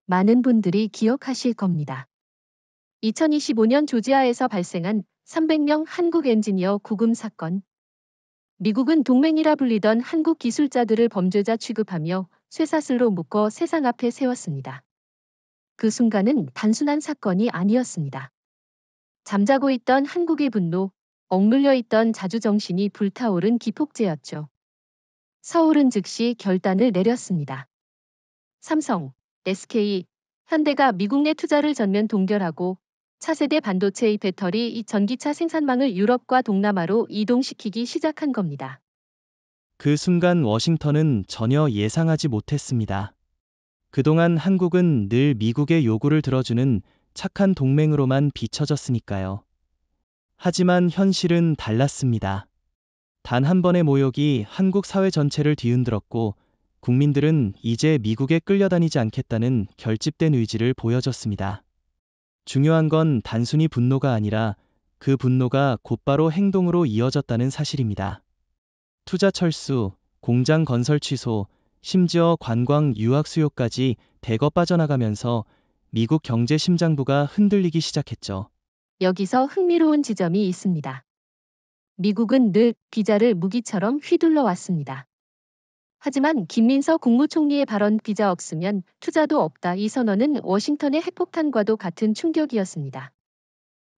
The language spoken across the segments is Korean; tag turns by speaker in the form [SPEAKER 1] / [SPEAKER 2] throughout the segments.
[SPEAKER 1] 많은 분들이 기억하실 겁니다. 2025년 조지아에서 발생한 300명 한국 엔지니어 구금 사건. 미국은 동맹이라 불리던 한국 기술자들을 범죄자 취급하며 쇠사슬로 묶어 세상 앞에 세웠습니다. 그 순간은 단순한 사건이 아니었습니다. 잠자고 있던 한국의 분노, 억눌려 있던 자주정신이 불타오른 기폭제였죠. 서울은 즉시 결단을 내렸습니다. 삼성, SK, 현대가 미국 내 투자를 전면 동결하고 차세대 반도체의 배터리 전기차 생산망을 유럽과 동남아로 이동시키기 시작한 겁니다.
[SPEAKER 2] 그 순간 워싱턴은 전혀 예상하지 못했습니다. 그동안 한국은 늘 미국의 요구를 들어주는 착한 동맹으로만 비춰졌으니까요. 하지만 현실은 달랐습니다. 단 한 번의 모욕이 한국 사회 전체를 뒤흔들었고 국민들은 이제 미국에 끌려다니지 않겠다는 결집된 의지를 보여줬습니다. 중요한 건 단순히 분노가 아니라 그 분노가 곧바로 행동으로 이어졌다는 사실입니다. 투자 철수, 공장 건설 취소, 심지어 관광 유학 수요까지 대거 빠져나가면서 미국 경제 심장부가 흔들리기 시작했죠.
[SPEAKER 1] 여기서 흥미로운 지점이 있습니다. 미국은 늘 비자를 무기처럼 휘둘러 왔습니다. 하지만 김민석 국무총리의 발언 비자 없으면 투자도 없다 이 선언은 워싱턴의 핵폭탄과도 같은 충격이었습니다.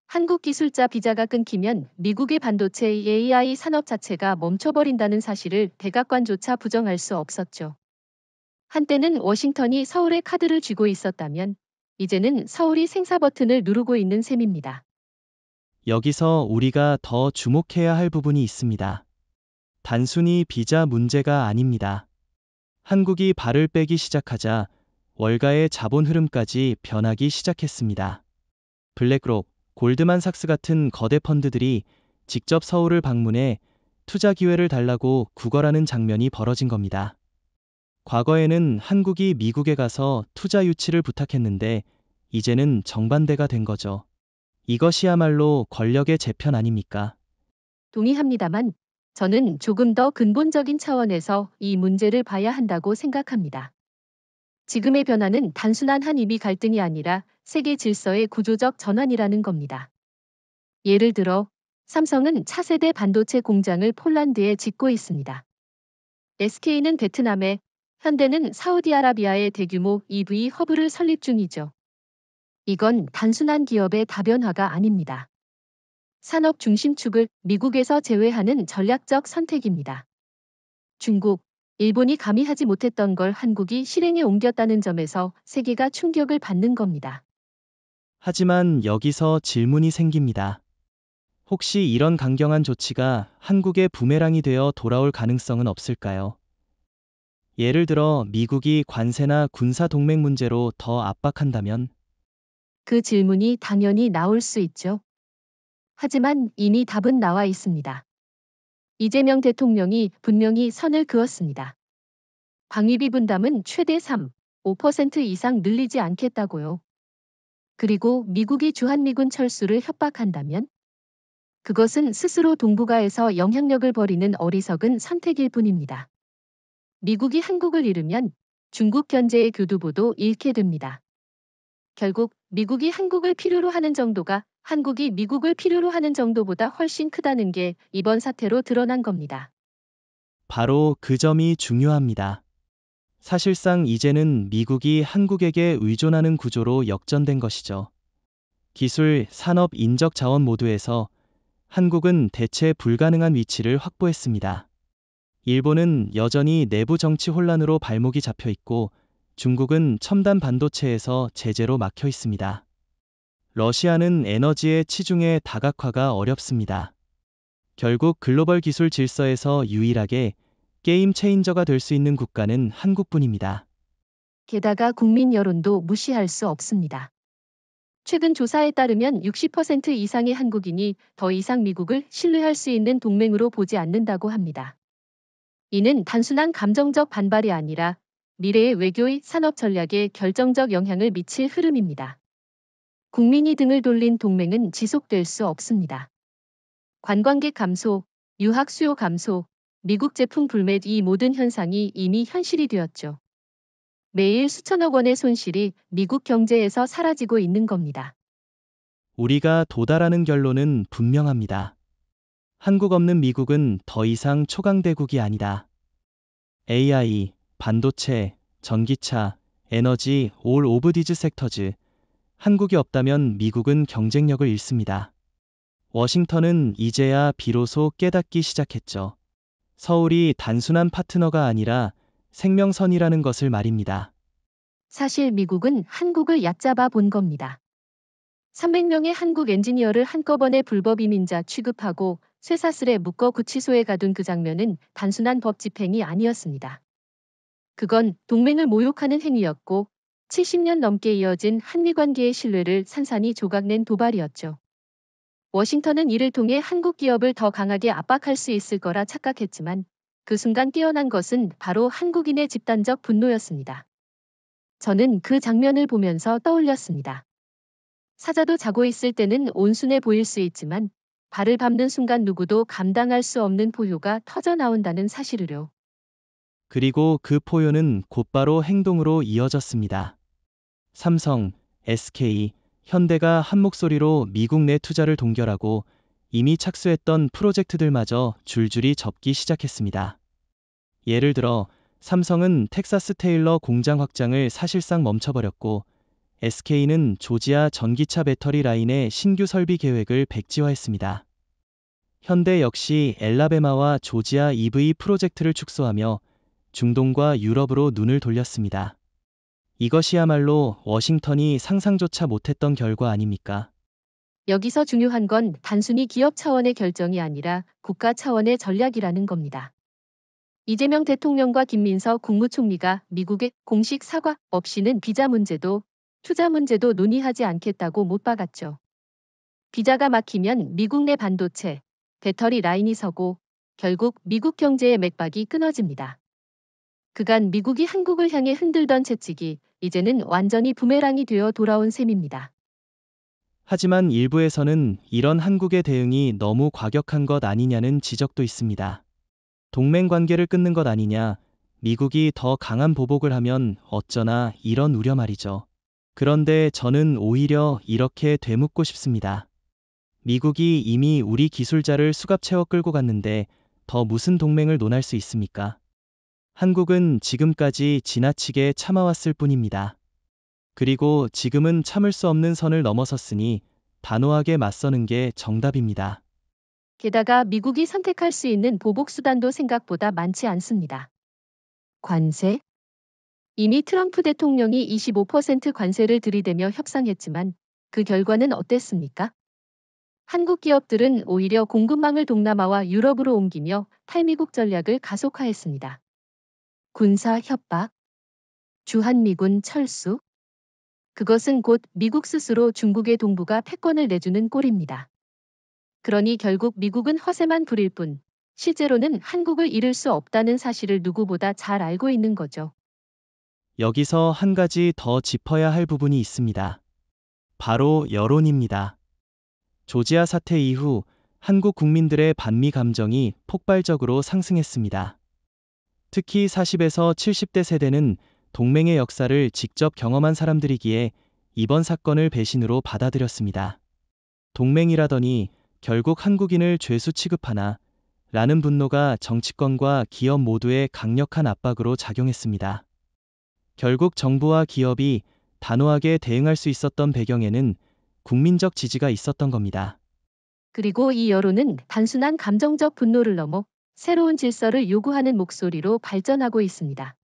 [SPEAKER 1] 한국 기술자 비자가 끊기면 미국의 반도체 AI 산업 자체가 멈춰버린다는 사실을 백악관조차 부정할 수 없었죠. 한때는 워싱턴이 서울에 카드를 쥐고 있었다면 이제는 서울이 생사 버튼을 누르고 있는 셈입니다.
[SPEAKER 2] 여기서 우리가 더 주목해야 할 부분이 있습니다. 단순히 비자 문제가 아닙니다. 한국이 발을 빼기 시작하자 월가의 자본 흐름까지 변하기 시작했습니다. 블랙록, 골드만삭스 같은 거대 펀드들이 직접 서울을 방문해 투자 기회를 달라고 구걸하는 장면이 벌어진 겁니다. 과거에는 한국이 미국에 가서 투자 유치를 부탁했는데 이제는 정반대가 된 거죠. 이것이야말로 권력의 재편 아닙니까?
[SPEAKER 1] 동의합니다만 저는 조금 더 근본적인 차원에서 이 문제를 봐야 한다고 생각합니다. 지금의 변화는 단순한 한미 갈등이 아니라 세계 질서의 구조적 전환이라는 겁니다. 예를 들어 삼성은 차세대 반도체 공장을 폴란드에 짓고 있습니다. SK는 베트남에, 현대는 사우디아라비아에 대규모 EV 허브를 설립 중이죠. 이건 단순한 기업의 다변화가 아닙니다. 산업 중심축을 미국에서 제외하는 전략적 선택입니다. 중국, 일본이 감히 하지 못했던 걸 한국이 실행에 옮겼다는 점에서 세계가 충격을 받는 겁니다.
[SPEAKER 2] 하지만 여기서 질문이 생깁니다. 혹시 이런 강경한 조치가 한국의 부메랑이 되어 돌아올 가능성은 없을까요? 예를 들어 미국이 관세나 군사 동맹 문제로 더 압박한다면?
[SPEAKER 1] 그 질문이 당연히 나올 수 있죠. 하지만 이미 답은 나와 있습니다. 이재명 대통령이 분명히 선을 그었습니다. 방위비 분담은 최대 3, 5% 이상 늘리지 않겠다고요. 그리고 미국이 주한미군 철수를 협박한다면? 그것은 스스로 동북아에서 영향력을 벌이는 어리석은 선택일 뿐입니다. 미국이 한국을 잃으면 중국 견제의 교두보도 잃게 됩니다. 결국 미국이 한국을 필요로 하는 정도가 한국이 미국을 필요로 하는 정도보다 훨씬 크다는 게 이번 사태로 드러난 겁니다.
[SPEAKER 2] 바로 그 점이 중요합니다. 사실상 이제는 미국이 한국에게 의존하는 구조로 역전된 것이죠. 기술, 산업, 인적 자원 모두에서 한국은 대체 불가능한 위치를 확보했습니다. 일본은 여전히 내부 정치 혼란으로 발목이 잡혀 있고 중국은 첨단 반도체에서 제재로 막혀 있습니다. 러시아는 에너지의 치중에 다각화가 어렵습니다. 결국 글로벌 기술 질서에서 유일하게 게임 체인저가 될 수 있는 국가는 한국뿐입니다.
[SPEAKER 1] 게다가 국민 여론도 무시할 수 없습니다. 최근 조사에 따르면 60% 이상의 한국인이 더 이상 미국을 신뢰할 수 있는 동맹으로 보지 않는다고 합니다. 이는 단순한 감정적 반발이 아니라 미래의 외교의 산업 전략에 결정적 영향을 미칠 흐름입니다. 국민이 등을 돌린 동맹은 지속될 수 없습니다. 관광객 감소, 유학 수요 감소, 미국 제품 불매 이 모든 현상이 이미 현실이 되었죠. 매일 수천억 원의 손실이 미국 경제에서 사라지고 있는 겁니다.
[SPEAKER 2] 우리가 도달하는 결론은 분명합니다. 한국 없는 미국은 더 이상 초강대국이 아니다. AI, 반도체, 전기차, 에너지, all of these sectors. 한국이 없다면 미국은 경쟁력을 잃습니다. 워싱턴은 이제야 비로소 깨닫기 시작했죠. 서울이 단순한 파트너가 아니라 생명선이라는 것을 말입니다.
[SPEAKER 1] 사실 미국은 한국을 얕잡아 본 겁니다. 300명의 한국 엔지니어를 한꺼번에 불법 이민자 취급하고 쇠사슬에 묶어 구치소에 가둔 그 장면은 단순한 법 집행이 아니었습니다. 그건 동맹을 모욕하는 행위였고 70년 넘게 이어진 한미 관계의 신뢰를 산산이 조각낸 도발이었죠. 워싱턴은 이를 통해 한국 기업을 더 강하게 압박할 수 있을 거라 착각했지만 그 순간 깨어난 것은 바로 한국인의 집단적 분노였습니다. 저는 그 장면을 보면서 떠올렸습니다. 사자도 자고 있을 때는 온순해 보일 수 있지만 발을 밟는 순간 누구도 감당할 수 없는 포효가 터져 나온다는 사실을요.
[SPEAKER 2] 그리고 그 포효는 곧바로 행동으로 이어졌습니다. 삼성, SK, 현대가 한 목소리로 미국 내 투자를 동결하고 이미 착수했던 프로젝트들마저 줄줄이 접기 시작했습니다. 예를 들어 삼성은 텍사스 테일러 공장 확장을 사실상 멈춰버렸고 SK는 조지아 전기차 배터리 라인의 신규 설비 계획을 백지화했습니다. 현대 역시 엘라베마와 조지아 EV 프로젝트를 축소하며 중동과 유럽으로 눈을 돌렸습니다. 이것이야말로 워싱턴이 상상조차 못했던 결과 아닙니까?
[SPEAKER 1] 여기서 중요한 건 단순히 기업 차원의 결정이 아니라 국가 차원의 전략이라는 겁니다. 이재명 대통령과 김민석 국무총리가 미국의 공식 사과 없이는 비자 문제도 투자 문제도 논의하지 않겠다고 못 박았죠. 비자가 막히면 미국 내 반도체, 배터리 라인이 서고 결국 미국 경제의 맥박이 끊어집니다. 그간 미국이 한국을 향해 흔들던 채찍이 이제는 완전히 부메랑이 되어 돌아온 셈입니다.
[SPEAKER 2] 하지만 일부에서는 이런 한국의 대응이 너무 과격한 것 아니냐는 지적도 있습니다. 동맹 관계를 끊는 것 아니냐, 미국이 더 강한 보복을 하면 어쩌나 이런 우려 말이죠. 그런데 저는 오히려 이렇게 되묻고 싶습니다. 미국이 이미 우리 기술자를 수갑 채워 끌고 갔는데 더 무슨 동맹을 논할 수 있습니까? 한국은 지금까지 지나치게 참아왔을 뿐입니다. 그리고 지금은 참을 수 없는 선을 넘어섰으니 단호하게 맞서는 게 정답입니다.
[SPEAKER 1] 게다가 미국이 선택할 수 있는 보복 수단도 생각보다 많지 않습니다. 관세? 이미 트럼프 대통령이 25% 관세를 들이대며 협상했지만 그 결과는 어땠습니까? 한국 기업들은 오히려 공급망을 동남아와 유럽으로 옮기며 탈미국 전략을 가속화했습니다. 군사 협박? 주한미군 철수? 그것은 곧 미국 스스로 중국의 동북아 패권을 내주는 꼴입니다. 그러니 결국 미국은 허세만 부릴 뿐 실제로는 한국을 잃을 수 없다는 사실을 누구보다 잘 알고 있는 거죠.
[SPEAKER 2] 여기서 한 가지 더 짚어야 할 부분이 있습니다. 바로 여론입니다. 조지아 사태 이후 한국 국민들의 반미 감정이 폭발적으로 상승했습니다. 특히 40에서 70대 세대는 동맹의 역사를 직접 경험한 사람들이기에 이번 사건을 배신으로 받아들였습니다. 동맹이라더니 결국 한국인을 죄수 취급하나 라는 분노가 정치권과 기업 모두에 강력한 압박으로 작용했습니다. 결국 정부와 기업이 단호하게 대응할 수 있었던 배경에는 국민적 지지가 있었던 겁니다.
[SPEAKER 1] 그리고 이 여론은 단순한 감정적 분노를 넘어 새로운 질서를 요구하는 목소리로 발전하고 있습니다.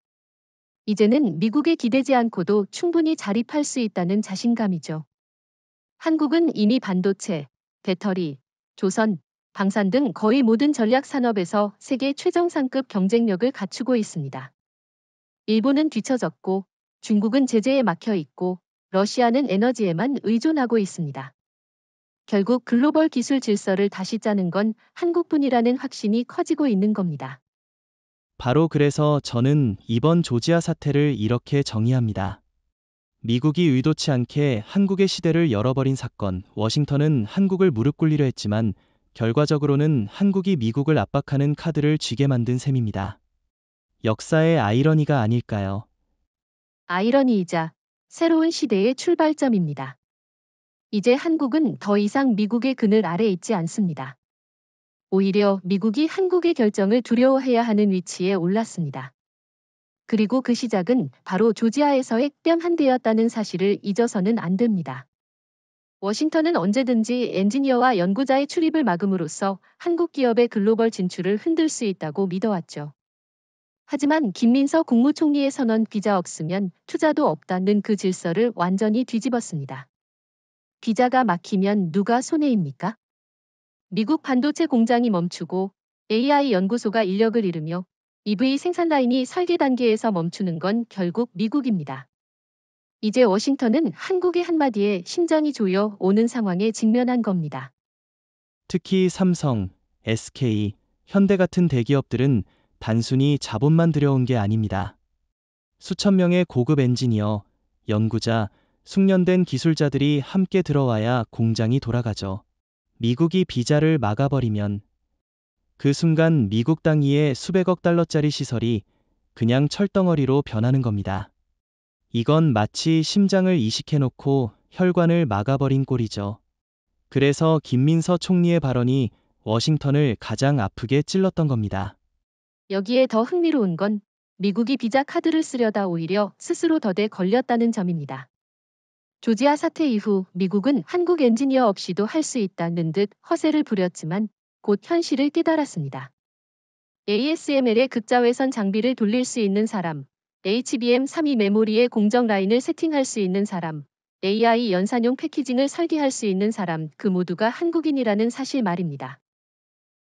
[SPEAKER 1] 이제는 미국에 기대지 않고도 충분히 자립할 수 있다는 자신감이죠. 한국은 이미 반도체, 배터리, 조선, 방산 등 거의 모든 전략 산업에서 세계 최정상급 경쟁력을 갖추고 있습니다. 일본은 뒤처졌고 중국은 제재에 막혀 있고 러시아는 에너지에만 의존하고 있습니다. 결국 글로벌 기술 질서를 다시 짜는 건 한국뿐이라는 확신이 커지고 있는 겁니다.
[SPEAKER 2] 바로 그래서 저는 이번 조지아 사태를 이렇게 정의합니다. 미국이 의도치 않게 한국의 시대를 열어버린 사건, 워싱턴은 한국을 무릎 꿇리려 했지만 결과적으로는 한국이 미국을 압박하는 카드를 쥐게 만든 셈입니다. 역사의 아이러니가 아닐까요?
[SPEAKER 1] 아이러니이자 새로운 시대의 출발점입니다. 이제 한국은 더 이상 미국의 그늘 아래 있지 않습니다. 오히려 미국이 한국의 결정을 두려워해야 하는 위치에 올랐습니다. 그리고 그 시작은 바로 조지아에서의 뺨한대였다는 사실을 잊어서는 안 됩니다. 워싱턴은 언제든지 엔지니어와 연구자의 출입을 막음으로써 한국 기업의 글로벌 진출을 흔들 수 있다고 믿어왔죠. 하지만 김민서 국무총리의 선언 비자 없으면 투자도 없다는 그 질서를 완전히 뒤집었습니다. 비자가 막히면 누가 손해입니까? 미국 반도체 공장이 멈추고 AI 연구소가 인력을 잃으며 EV 생산 라인이 설계 단계에서 멈추는 건 결국 미국입니다. 이제 워싱턴은 한국의 한마디에 심장이 조여 오는 상황에 직면한 겁니다.
[SPEAKER 2] 특히 삼성, SK, 현대 같은 대기업들은 단순히 자본만 들여온 게 아닙니다. 수천 명의 고급 엔지니어, 연구자, 숙련된 기술자들이 함께 들어와야 공장이 돌아가죠. 미국이 비자를 막아버리면 그 순간 미국 땅 위에 수백억 달러짜리 시설이 그냥 철덩어리로 변하는 겁니다. 이건 마치 심장을 이식해놓고 혈관을 막아버린 꼴이죠. 그래서 김민서 총리의 발언이 워싱턴을 가장 아프게 찔렀던 겁니다.
[SPEAKER 1] 여기에 더 흥미로운 건 미국이 비자 카드를 쓰려다 오히려 스스로 덫에 걸렸다는 점입니다. 조지아 사태 이후 미국은 한국 엔지니어 없이도 할 수 있다는 듯 허세를 부렸지만 곧 현실을 깨달았습니다. ASML의 극자외선 장비를 돌릴 수 있는 사람, HBM32 메모리의 공정 라인을 세팅할 수 있는 사람, AI 연산용 패키징을 설계할 수 있는 사람, 그 모두가 한국인이라는 사실 말입니다.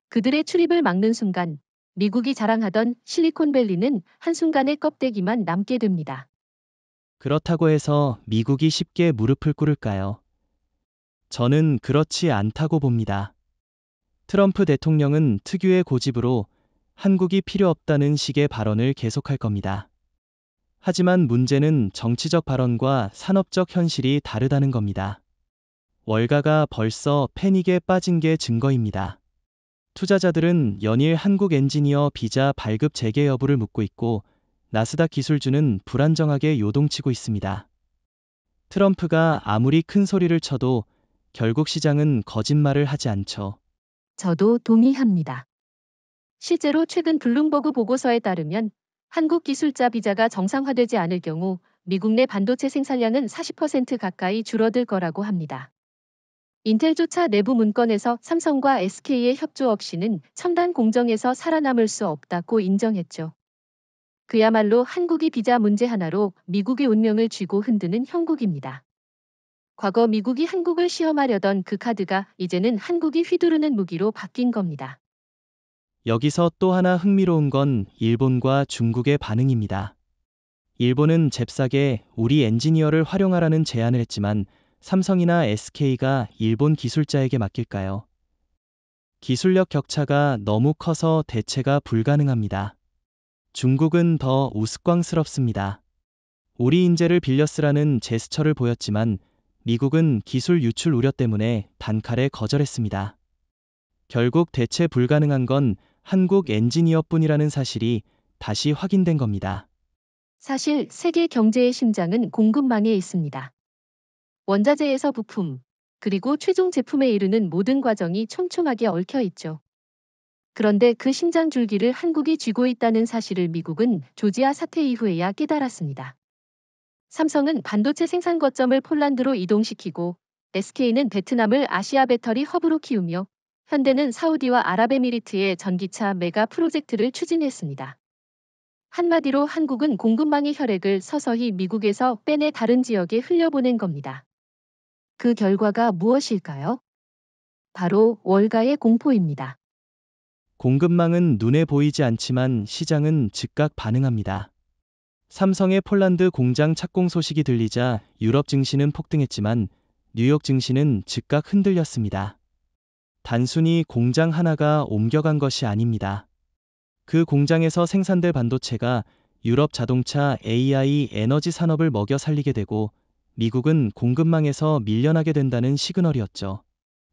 [SPEAKER 1] 그들의 출입을 막는 순간 미국이 자랑하던 실리콘밸리는 한순간의 껍데기만 남게 됩니다.
[SPEAKER 2] 그렇다고 해서 미국이 쉽게 무릎을 꿇을까요? 저는 그렇지 않다고 봅니다. 트럼프 대통령은 특유의 고집으로 한국이 필요 없다는 식의 발언을 계속할 겁니다. 하지만 문제는 정치적 발언과 산업적 현실이 다르다는 겁니다. 월가가 벌써 패닉에 빠진 게 증거입니다. 투자자들은 연일 한국 엔지니어 비자 발급 재개 여부를 묻고 있고 나스닥 기술주는 불안정하게 요동치고 있습니다. 트럼프가 아무리 큰 소리를 쳐도 결국 시장은 거짓말을 하지 않죠.
[SPEAKER 1] 저도 동의합니다. 실제로 최근 블룸버그 보고서에 따르면 한국 기술자 비자가 정상화되지 않을 경우 미국 내 반도체 생산량은 40% 가까이 줄어들 거라고 합니다. 인텔조차 내부 문건에서 삼성과 SK의 협조 없이는 첨단 공정에서 살아남을 수 없다고 인정했죠. 그야말로 한국이 비자 문제 하나로 미국의 운명을 쥐고 흔드는 형국입니다. 과거 미국이 한국을 시험하려던 그 카드가 이제는 한국이 휘두르는 무기로 바뀐 겁니다.
[SPEAKER 2] 여기서 또 하나 흥미로운 건 일본과 중국의 반응입니다. 일본은 잽싸게 우리 엔지니어를 활용하라는 제안을 했지만 삼성이나 SK가 일본 기술자에게 맡길까요? 기술력 격차가 너무 커서 대체가 불가능합니다. 중국은 더 우스꽝스럽습니다. 우리 인재를 빌려 쓰라는 제스처를 보였지만 미국은 기술 유출 우려 때문에 단칼에 거절했습니다. 결국 대체 불가능한 건 한국 엔지니어뿐이라는 사실이 다시 확인된 겁니다.
[SPEAKER 1] 사실 세계 경제의 심장은 공급망에 있습니다. 원자재에서 부품, 그리고 최종 제품에 이르는 모든 과정이 촘촘하게 얽혀 있죠. 그런데 그 심장 줄기를 한국이 쥐고 있다는 사실을 미국은 조지아 사태 이후에야 깨달았습니다. 삼성은 반도체 생산 거점을 폴란드로 이동시키고 SK는 베트남을 아시아 배터리 허브로 키우며 현대는 사우디와 아랍에미리트의 전기차 메가 프로젝트를 추진했습니다. 한마디로 한국은 공급망의 혈액을 서서히 미국에서 빼내 다른 지역에 흘려보낸 겁니다. 그 결과가 무엇일까요? 바로 월가의 공포입니다.
[SPEAKER 2] 공급망은 눈에 보이지 않지만 시장은 즉각 반응합니다. 삼성의 폴란드 공장 착공 소식이 들리자 유럽 증시는 폭등했지만 뉴욕 증시는 즉각 흔들렸습니다. 단순히 공장 하나가 옮겨간 것이 아닙니다. 그 공장에서 생산될 반도체가 유럽 자동차, AI, 에너지 산업을 먹여 살리게 되고 미국은 공급망에서 밀려나게 된다는 시그널이었죠.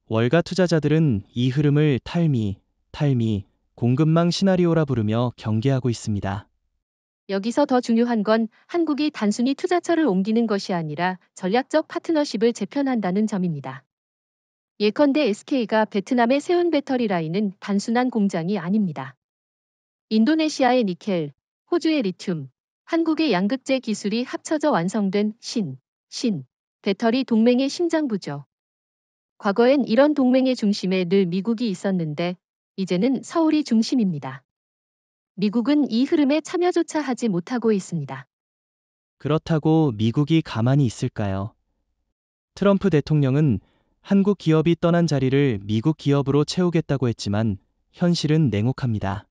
[SPEAKER 2] 월가 투자자들은 이 흐름을 탈미, 공급망 시나리오라 부르며 경계하고 있습니다.
[SPEAKER 1] 여기서 더 중요한 건 한국이 단순히 투자처를 옮기는 것이 아니라 전략적 파트너십을 재편한다는 점입니다. 예컨대 SK가 베트남에 세운 배터리 라인은 단순한 공장이 아닙니다. 인도네시아의 니켈, 호주의 리튬, 한국의 양극재 기술이 합쳐져 완성된 신 배터리 동맹의 심장부죠. 과거엔 이런 동맹의 중심에 늘 미국이 있었는데 이제는 서울이 중심입니다. 미국은 이 흐름에 참여조차 하지 못하고 있습니다.
[SPEAKER 2] 그렇다고 미국이 가만히 있을까요? 트럼프 대통령은 한국 기업이 떠난 자리를 미국 기업으로 채우겠다고 했지만 현실은 냉혹합니다.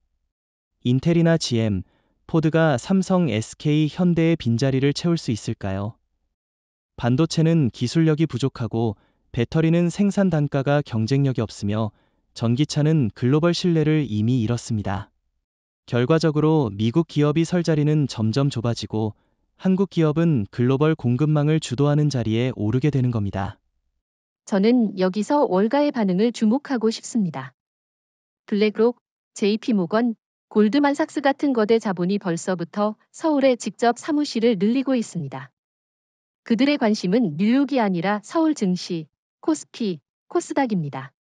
[SPEAKER 2] 인텔이나 GM, 포드가 삼성, SK, 현대의 빈자리를 채울 수 있을까요? 반도체는 기술력이 부족하고 배터리는 생산 단가가 경쟁력이 없으며 전기차는 글로벌 신뢰를 이미 잃었습니다. 결과적으로 미국 기업이 설 자리는 점점 좁아지고 한국 기업은 글로벌 공급망을 주도하는 자리에 오르게 되는 겁니다.
[SPEAKER 1] 저는 여기서 월가의 반응을 주목하고 싶습니다. 블랙록, JP모건, 골드만삭스 같은 거대 자본이 벌써부터 서울에 직접 사무실을 늘리고 있습니다. 그들의 관심은 뉴욕이 아니라 서울 증시, 코스피, 코스닥입니다.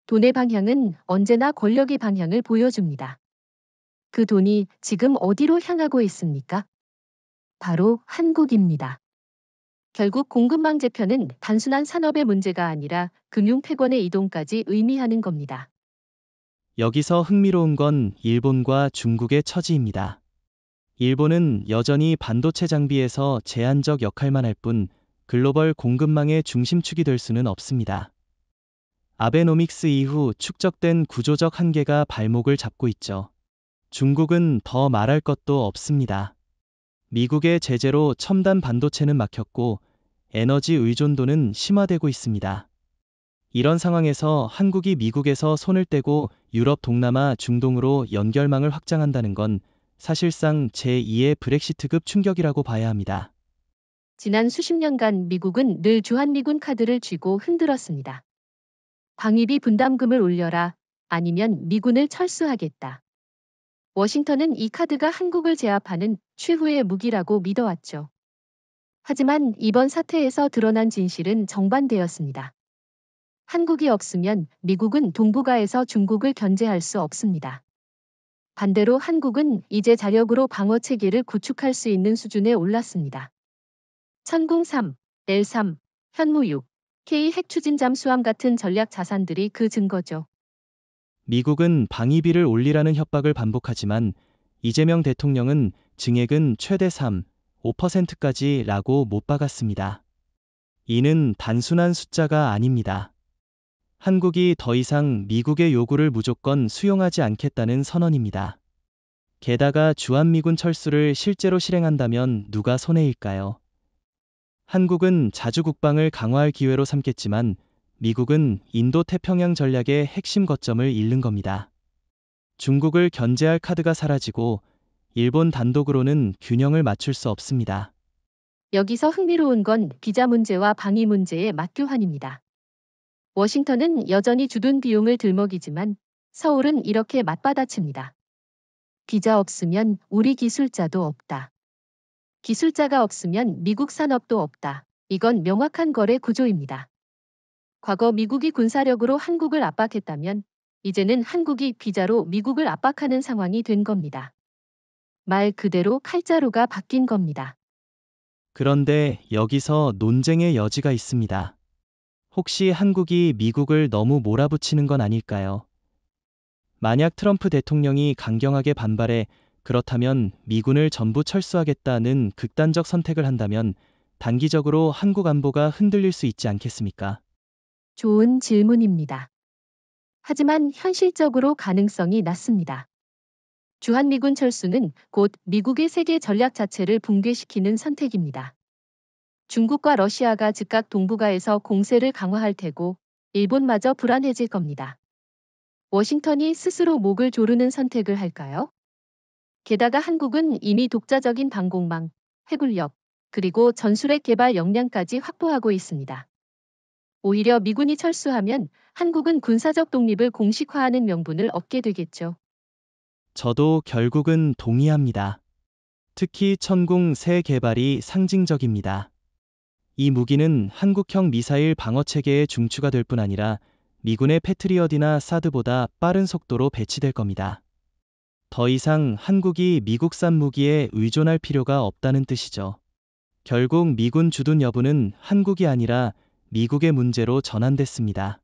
[SPEAKER 1] 돈의 방향은 언제나 권력의 방향을 보여줍니다. 그 돈이 지금 어디로 향하고 있습니까? 바로 한국입니다. 결국 공급망 재편은 단순한 산업의 문제가 아니라 금융 패권의 이동까지 의미하는 겁니다.
[SPEAKER 2] 여기서 흥미로운 건 일본과 중국의 처지입니다. 일본은 여전히 반도체 장비에서 제한적 역할만 할 뿐 글로벌 공급망의 중심축이 될 수는 없습니다. 아베노믹스 이후 축적된 구조적 한계가 발목을 잡고 있죠. 중국은 더 말할 것도 없습니다. 미국의 제재로 첨단 반도체는 막혔고 에너지 의존도는 심화되고 있습니다. 이런 상황에서 한국이 미국에서 손을 떼고 유럽, 동남아, 중동으로 연결망을 확장한다는 건 사실상 제2의 브렉시트급 충격이라고 봐야 합니다.
[SPEAKER 1] 지난 수십 년간 미국은 늘 주한미군 카드를 쥐고 흔들었습니다. 방위비 분담금을 올려라, 아니면 미군을 철수하겠다. 워싱턴은 이 카드가 한국을 제압하는 최후의 무기라고 믿어왔죠. 하지만 이번 사태에서 드러난 진실은 정반대였습니다. 한국이 없으면 미국은 동북아에서 중국을 견제할 수 없습니다. 반대로 한국은 이제 자력으로 방어 체계를 구축할 수 있는 수준에 올랐습니다. 천궁3, L3, 현무6, K 핵추진 잠수함 같은 전략 자산들이 그 증거죠.
[SPEAKER 2] 미국은 방위비를 올리라는 협박을 반복하지만 이재명 대통령은 증액은 최대 3, 5%까지라고 못 박았습니다. 이는 단순한 숫자가 아닙니다. 한국이 더 이상 미국의 요구를 무조건 수용하지 않겠다는 선언입니다. 게다가 주한미군 철수를 실제로 실행한다면 누가 손해일까요? 한국은 자주 국방을 강화할 기회로 삼겠지만 미국은 인도-태평양 전략의 핵심 거점을 잃는 겁니다. 중국을 견제할 카드가 사라지고 일본 단독으로는 균형을 맞출 수 없습니다.
[SPEAKER 1] 여기서 흥미로운 건 비자 문제와 방위 문제의 맞교환입니다. 워싱턴은 여전히 주둔 비용을 들먹이지만 서울은 이렇게 맞받아칩니다. 비자 없으면 우리 기술자도 없다. 기술자가 없으면 미국 산업도 없다. 이건 명확한 거래 구조입니다. 과거 미국이 군사력으로 한국을 압박했다면 이제는 한국이 비자로 미국을 압박하는 상황이 된 겁니다. 말 그대로 칼자루가 바뀐 겁니다.
[SPEAKER 2] 그런데 여기서 논쟁의 여지가 있습니다. 혹시 한국이 미국을 너무 몰아붙이는 건 아닐까요? 만약 트럼프 대통령이 강경하게 반발해 그렇다면 미군을 전부 철수하겠다는 극단적 선택을 한다면 단기적으로 한국 안보가 흔들릴 수 있지 않겠습니까?
[SPEAKER 1] 좋은 질문입니다. 하지만 현실적으로 가능성이 낮습니다. 주한미군 철수는 곧 미국의 세계 전략 자체를 붕괴시키는 선택입니다. 중국과 러시아가 즉각 동북아에서 공세를 강화할 테고 일본마저 불안해질 겁니다. 워싱턴이 스스로 목을 조르는 선택을 할까요? 게다가 한국은 이미 독자적인 방공망, 해군력, 그리고 전술핵 개발 역량까지 확보하고 있습니다. 오히려 미군이 철수하면 한국은 군사적 독립을 공식화하는 명분을 얻게 되겠죠.
[SPEAKER 2] 저도 결국은 동의합니다. 특히 천궁 새 개발이 상징적입니다. 이 무기는 한국형 미사일 방어 체계의 중추가 될 뿐 아니라 미군의 패트리엇이나 사드보다 빠른 속도로 배치될 겁니다. 더 이상 한국이 미국산 무기에 의존할 필요가 없다는 뜻이죠. 결국 미군 주둔 여부는 한국이 아니라 미국의 문제로 전환됐습니다.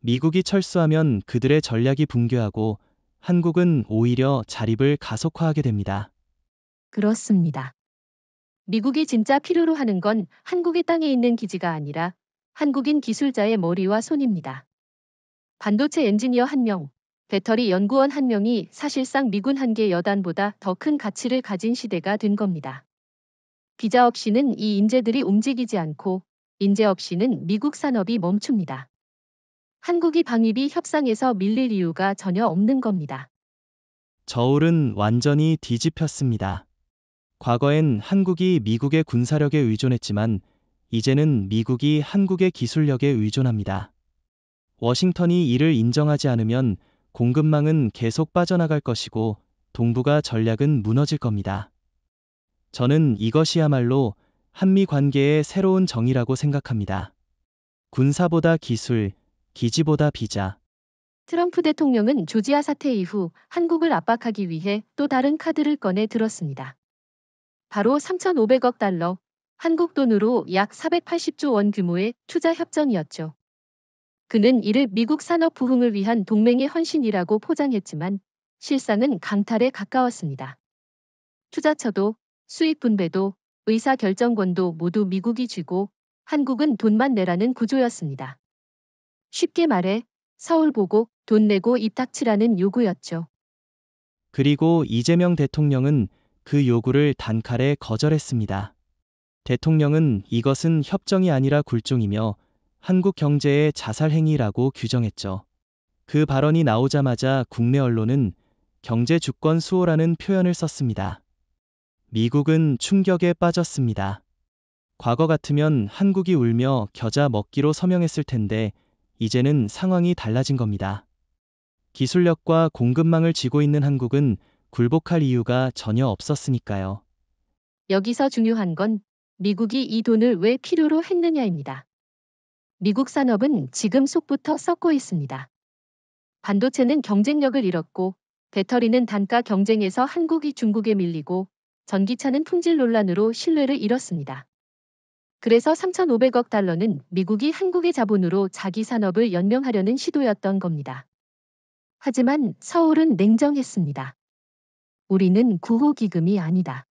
[SPEAKER 2] 미국이 철수하면 그들의 전략이 붕괴하고 한국은 오히려 자립을 가속화하게 됩니다.
[SPEAKER 1] 그렇습니다. 미국이 진짜 필요로 하는 건 한국의 땅에 있는 기지가 아니라 한국인 기술자의 머리와 손입니다. 반도체 엔지니어 1명, 배터리 연구원 1명이 사실상 미군 한 개 여단보다 더 큰 가치를 가진 시대가 된 겁니다. 비자 없이는 이 인재들이 움직이지 않고 인재 없이는 미국 산업이 멈춥니다. 한국이 방위비 협상에서 밀릴 이유가 전혀 없는 겁니다.
[SPEAKER 2] 저울은 완전히 뒤집혔습니다. 과거엔 한국이 미국의 군사력에 의존했지만 이제는 미국이 한국의 기술력에 의존합니다. 워싱턴이 이를 인정하지 않으면 공급망은 계속 빠져나갈 것이고 동북아 전략은 무너질 겁니다. 저는 이것이야말로 한미 관계의 새로운 정의라고 생각합니다. 군사보다 기술, 기지보다 비자.
[SPEAKER 1] 트럼프 대통령은 조지아 사태 이후 한국을 압박하기 위해 또 다른 카드를 꺼내 들었습니다. 바로 3,500억 달러, 한국 돈으로 약 480조 원 규모의 투자 협정이었죠. 그는 이를 미국 산업 부흥을 위한 동맹의 헌신이라고 포장했지만 실상은 강탈에 가까웠습니다. 투자처도 수익 분배도 의사 결정권도 모두 미국이 쥐고 한국은 돈만 내라는 구조였습니다. 쉽게 말해 서울 보고 돈 내고 입 닥치라는 요구였죠.
[SPEAKER 2] 그리고 이재명 대통령은 그 요구를 단칼에 거절했습니다. 대통령은 이것은 협정이 아니라 굴종이며 한국 경제의 자살 행위라고 규정했죠. 그 발언이 나오자마자 국내 언론은 경제 주권 수호라는 표현을 썼습니다. 미국은 충격에 빠졌습니다. 과거 같으면 한국이 울며 겨자 먹기로 서명했을 텐데 이제는 상황이 달라진 겁니다. 기술력과 공급망을 쥐고 있는 한국은 굴복할 이유가 전혀 없었으니까요.
[SPEAKER 1] 여기서 중요한 건 미국이 이 돈을 왜 필요로 했느냐입니다. 미국 산업은 지금 속부터 썩고 있습니다. 반도체는 경쟁력을 잃었고 배터리는 단가 경쟁에서 한국이 중국에 밀리고 전기차는 품질 논란으로 신뢰를 잃었습니다. 그래서 3,500억 달러는 미국이 한국의 자본으로 자기 산업을 연명하려는 시도였던 겁니다. 하지만 서울은 냉정했습니다. 우리는 구호기금이 아니다.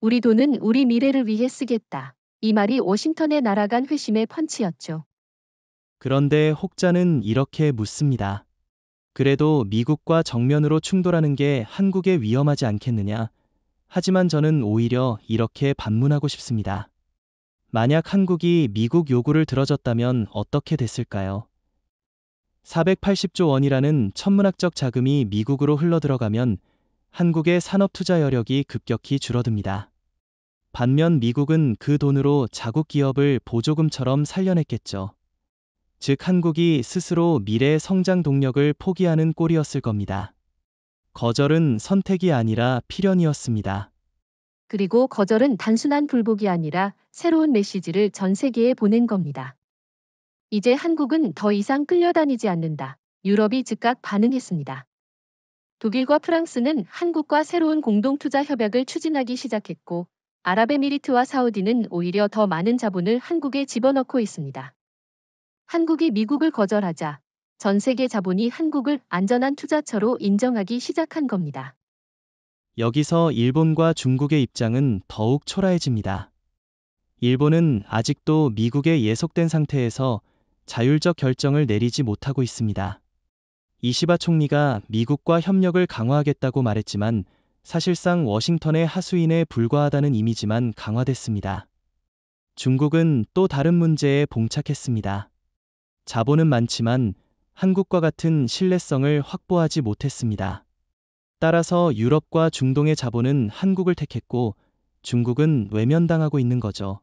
[SPEAKER 1] 우리 돈은 우리 미래를 위해 쓰겠다. 이 말이 워싱턴에 날아간 회심의 펀치였죠.
[SPEAKER 2] 그런데 혹자는 이렇게 묻습니다. 그래도 미국과 정면으로 충돌하는 게 한국에 위험하지 않겠느냐? 하지만 저는 오히려 이렇게 반문하고 싶습니다. 만약 한국이 미국 요구를 들어줬다면 어떻게 됐을까요? 480조 원이라는 천문학적 자금이 미국으로 흘러들어가면 한국의 산업 투자 여력이 급격히 줄어듭니다. 반면 미국은 그 돈으로 자국 기업을 보조금처럼 살려냈겠죠. 즉 한국이 스스로 미래의 성장 동력을 포기하는 꼴이었을 겁니다. 거절은 선택이 아니라 필연이었습니다.
[SPEAKER 1] 그리고 거절은 단순한 불복이 아니라 새로운 메시지를 전 세계에 보낸 겁니다. 이제 한국은 더 이상 끌려다니지 않는다. 유럽이 즉각 반응했습니다. 독일과 프랑스는 한국과 새로운 공동투자 협약을 추진하기 시작했고 아랍에미리트와 사우디는 오히려 더 많은 자본을 한국에 집어넣고 있습니다. 한국이 미국을 거절하자 전 세계 자본이 한국을 안전한 투자처로 인정하기 시작한 겁니다.
[SPEAKER 2] 여기서 일본과 중국의 입장은 더욱 초라해집니다. 일본은 아직도 미국에 예속된 상태에서 자율적 결정을 내리지 못하고 있습니다. 이시바 총리가 미국과 협력을 강화하겠다고 말했지만 사실상 워싱턴의 하수인에 불과하다는 이미지만 강화됐습니다. 중국은 또 다른 문제에 봉착했습니다. 자본은 많지만 한국과 같은 신뢰성을 확보하지 못했습니다. 따라서 유럽과 중동의 자본은 한국을 택했고 중국은 외면당하고 있는 거죠.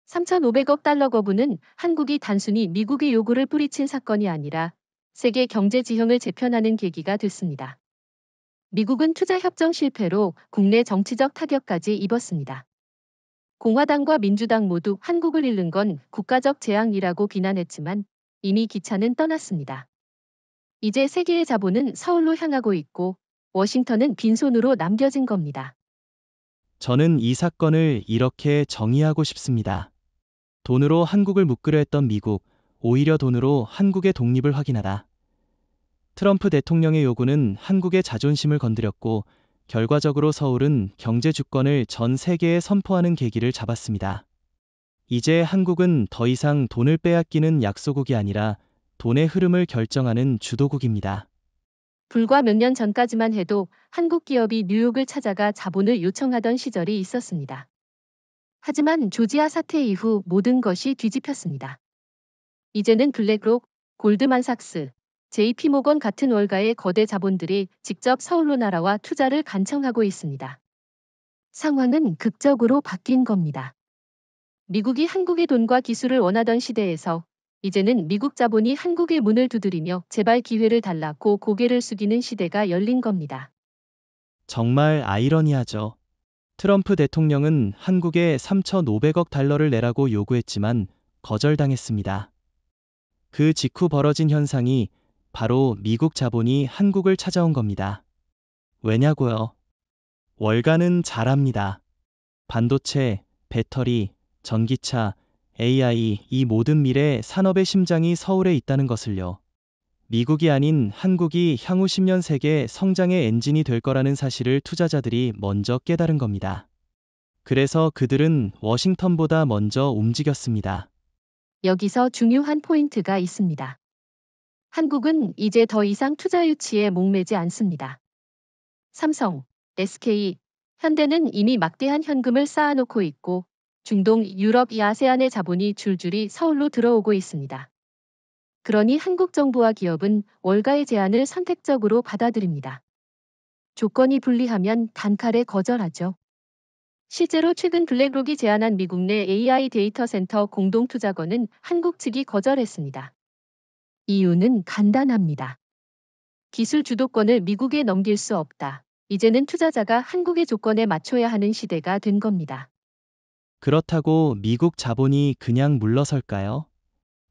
[SPEAKER 1] 3,500억 달러 거부는 한국이 단순히 미국의 요구를 뿌리친 사건이 아니라 세계 경제 지형을 재편하는 계기가 됐습니다. 미국은 투자 협정 실패로 국내 정치적 타격까지 입었습니다. 공화당과 민주당 모두 한국을 잃는 건 국가적 재앙이라고 비난했지만 이미 기차는 떠났습니다. 이제 세계의 자본은 서울로 향하고 있고 워싱턴은 빈손으로 남겨진 겁니다.
[SPEAKER 2] 저는 이 사건을 이렇게 정의하고 싶습니다. 돈으로 한국을 묶으려 했던 미국, 오히려 돈으로 한국의 독립을 확인하라. 트럼프 대통령의 요구는 한국의 자존심을 건드렸고 결과적으로 서울은 경제 주권을 전 세계에 선포하는 계기를 잡았습니다. 이제 한국은 더 이상 돈을 빼앗기는 약소국이 아니라 돈의 흐름을 결정하는 주도국입니다.
[SPEAKER 1] 불과 몇 년 전까지만 해도 한국 기업이 뉴욕을 찾아가 자본을 요청하던 시절이 있었습니다. 하지만 조지아 사태 이후 모든 것이 뒤집혔습니다. 이제는 블랙록, 골드만삭스, JP모건 같은 월가의 거대 자본들이 직접 서울로 날아와 투자를 간청하고 있습니다. 상황은 극적으로 바뀐 겁니다. 미국이 한국의 돈과 기술을 원하던 시대에서 이제는 미국 자본이 한국의 문을 두드리며 제발 기회를 달라고 고개를 숙이는 시대가 열린 겁니다.
[SPEAKER 2] 정말 아이러니하죠. 트럼프 대통령은 한국에 3,500억 달러를 내라고 요구했지만 거절당했습니다. 그 직후 벌어진 현상이 바로 미국 자본이 한국을 찾아온 겁니다. 왜냐고요? 월가는 잘합니다. 반도체, 배터리, 전기차, AI, 이 모든 미래 산업의 심장이 서울에 있다는 것을요. 미국이 아닌 한국이 향후 10년 세계 성장의 엔진이 될 거라는 사실을 투자자들이 먼저 깨달은 겁니다. 그래서 그들은 워싱턴보다 먼저 움직였습니다.
[SPEAKER 1] 여기서 중요한 포인트가 있습니다. 한국은 이제 더 이상 투자 유치에 목매지 않습니다. 삼성, SK, 현대는 이미 막대한 현금을 쌓아놓고 있고 중동, 유럽, 아세안의 자본이 줄줄이 서울로 들어오고 있습니다. 그러니 한국 정부와 기업은 월가의 제안을 선택적으로 받아들입니다. 조건이 불리하면 단칼에 거절하죠. 실제로 최근 블랙록이 제안한 미국 내 AI 데이터 센터 공동투자건은 한국 측이 거절했습니다. 이유는 간단합니다. 기술 주도권을 미국에 넘길 수 없다. 이제는 투자자가 한국의 조건에 맞춰야 하는 시대가 된 겁니다.
[SPEAKER 2] 그렇다고 미국 자본이 그냥 물러설까요?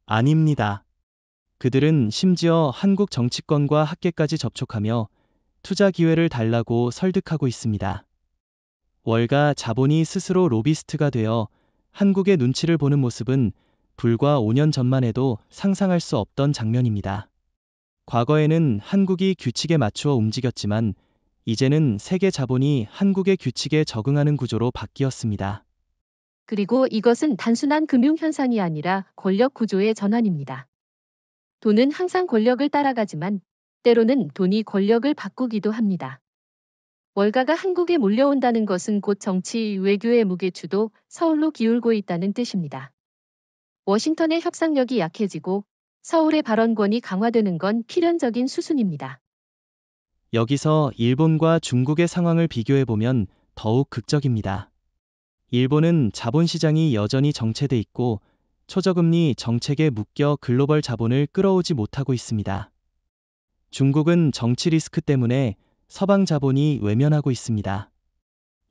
[SPEAKER 2] 아닙니다. 그들은 심지어 한국 정치권과 학계까지 접촉하며 투자 기회를 달라고 설득하고 있습니다. 월가 자본이 스스로 로비스트가 되어 한국의 눈치를 보는 모습은 불과 5년 전만 해도 상상할 수 없던 장면입니다. 과거에는 한국이 규칙에 맞추어 움직였지만 이제는 세계 자본이 한국의 규칙에 적응하는 구조로 바뀌었습니다.
[SPEAKER 1] 그리고 이것은 단순한 금융 현상이 아니라 권력 구조의 전환입니다. 돈은 항상 권력을 따라가지만 때로는 돈이 권력을 바꾸기도 합니다. 월가가 한국에 몰려온다는 것은 곧 정치, 외교의 무게추도 서울로 기울고 있다는 뜻입니다. 워싱턴의 협상력이 약해지고 서울의 발언권이 강화되는 건 필연적인 수순입니다.
[SPEAKER 2] 여기서 일본과 중국의 상황을 비교해보면 더욱 극적입니다. 일본은 자본시장이 여전히 정체돼 있고 초저금리 정책에 묶여 글로벌 자본을 끌어오지 못하고 있습니다. 중국은 정치 리스크 때문에 서방 자본이 외면하고 있습니다.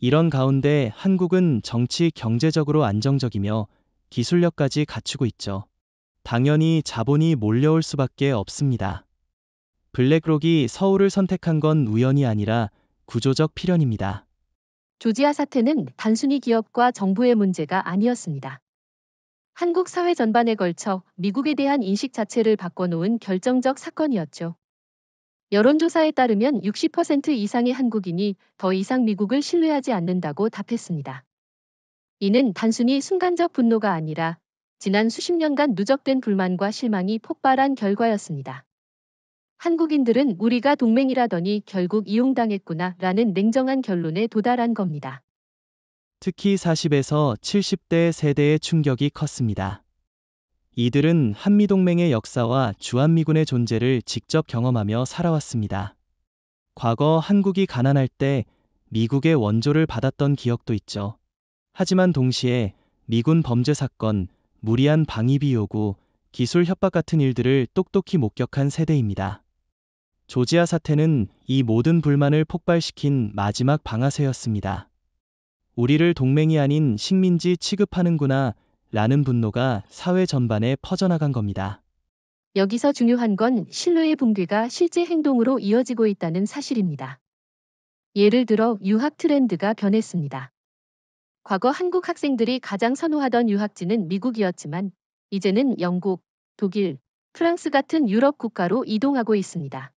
[SPEAKER 2] 이런 가운데 한국은 정치 경제적으로 안정적이며 기술력까지 갖추고 있죠. 당연히 자본이 몰려올 수밖에 없습니다. 블랙록이 서울을 선택한 건 우연이 아니라 구조적 필연입니다.
[SPEAKER 1] 조지아 사태는 단순히 기업과 정부의 문제가 아니었습니다. 한국 사회 전반에 걸쳐 미국에 대한 인식 자체를 바꿔놓은 결정적 사건이었죠. 여론조사에 따르면 60% 이상의 한국인이 더 이상 미국을 신뢰하지 않는다고 답했습니다. 이는 단순히 순간적 분노가 아니라 지난 수십 년간 누적된 불만과 실망이 폭발한 결과였습니다. 한국인들은 우리가 동맹이라더니 결국 이용당했구나 라는 냉정한 결론에 도달한 겁니다.
[SPEAKER 2] 특히 40에서 70대 세대의 충격이 컸습니다. 이들은 한미동맹의 역사와 주한미군의 존재를 직접 경험하며 살아왔습니다. 과거 한국이 가난할 때 미국의 원조를 받았던 기억도 있죠. 하지만 동시에 미군 범죄 사건, 무리한 방위비 요구, 기술 협박 같은 일들을 똑똑히 목격한 세대입니다. 조지아 사태는 이 모든 불만을 폭발시킨 마지막 방아쇠였습니다. 우리를 동맹이 아닌 식민지 취급하는구나 라는 분노가 사회 전반에 퍼져나간 겁니다.
[SPEAKER 1] 여기서 중요한 건 신뢰의 붕괴가 실제 행동으로 이어지고 있다는 사실입니다. 예를 들어 유학 트렌드가 변했습니다. 과거 한국 학생들이 가장 선호하던 유학지는 미국이었지만 이제는 영국, 독일, 프랑스 같은 유럽 국가로 이동하고 있습니다.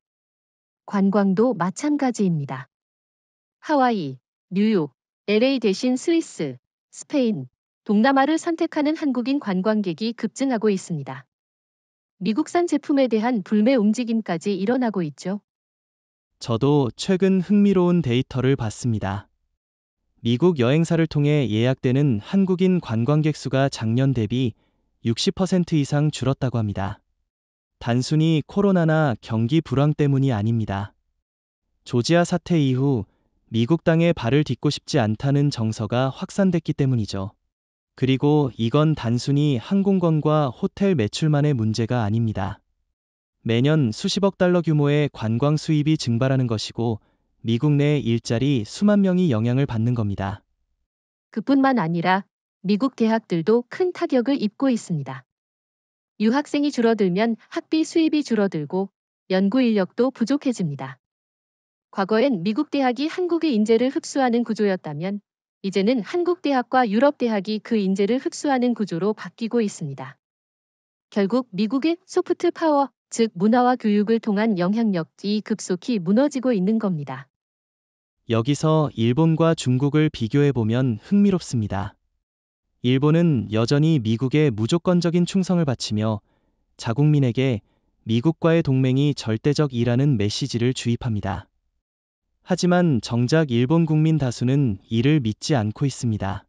[SPEAKER 1] 관광도 마찬가지입니다. 하와이, 뉴욕, LA 대신 스위스, 스페인, 동남아를 선택하는 한국인 관광객이 급증하고 있습니다. 미국산 제품에 대한 불매 움직임까지 일어나고 있죠.
[SPEAKER 2] 저도 최근 흥미로운 데이터를 봤습니다. 미국 여행사를 통해 예약되는 한국인 관광객 수가 작년 대비 60% 이상 줄었다고 합니다. 단순히 코로나나 경기 불황 때문이 아닙니다. 조지아 사태 이후 미국 땅에 발을 딛고 싶지 않다는 정서가 확산됐기 때문이죠. 그리고 이건 단순히 항공권과 호텔 매출만의 문제가 아닙니다. 매년 수십억 달러 규모의 관광 수입이 증발하는 것이고 미국 내 일자리 수만 명이 영향을 받는 겁니다.
[SPEAKER 1] 그뿐만 아니라 미국 대학들도 큰 타격을 입고 있습니다. 유학생이 줄어들면 학비 수입이 줄어들고 연구 인력도 부족해집니다. 과거엔 미국 대학이 한국의 인재를 흡수하는 구조였다면 이제는 한국 대학과 유럽 대학이 그 인재를 흡수하는 구조로 바뀌고 있습니다. 결국 미국의 소프트 파워, 즉 문화와 교육을 통한 영향력이 급속히 무너지고 있는 겁니다.
[SPEAKER 2] 여기서 일본과 중국을 비교해보면 흥미롭습니다. 일본은 여전히 미국에 무조건적인 충성을 바치며 자국민에게 미국과의 동맹이 절대적이라는 메시지를 주입합니다. 하지만 정작 일본 국민 다수는 이를 믿지 않고 있습니다.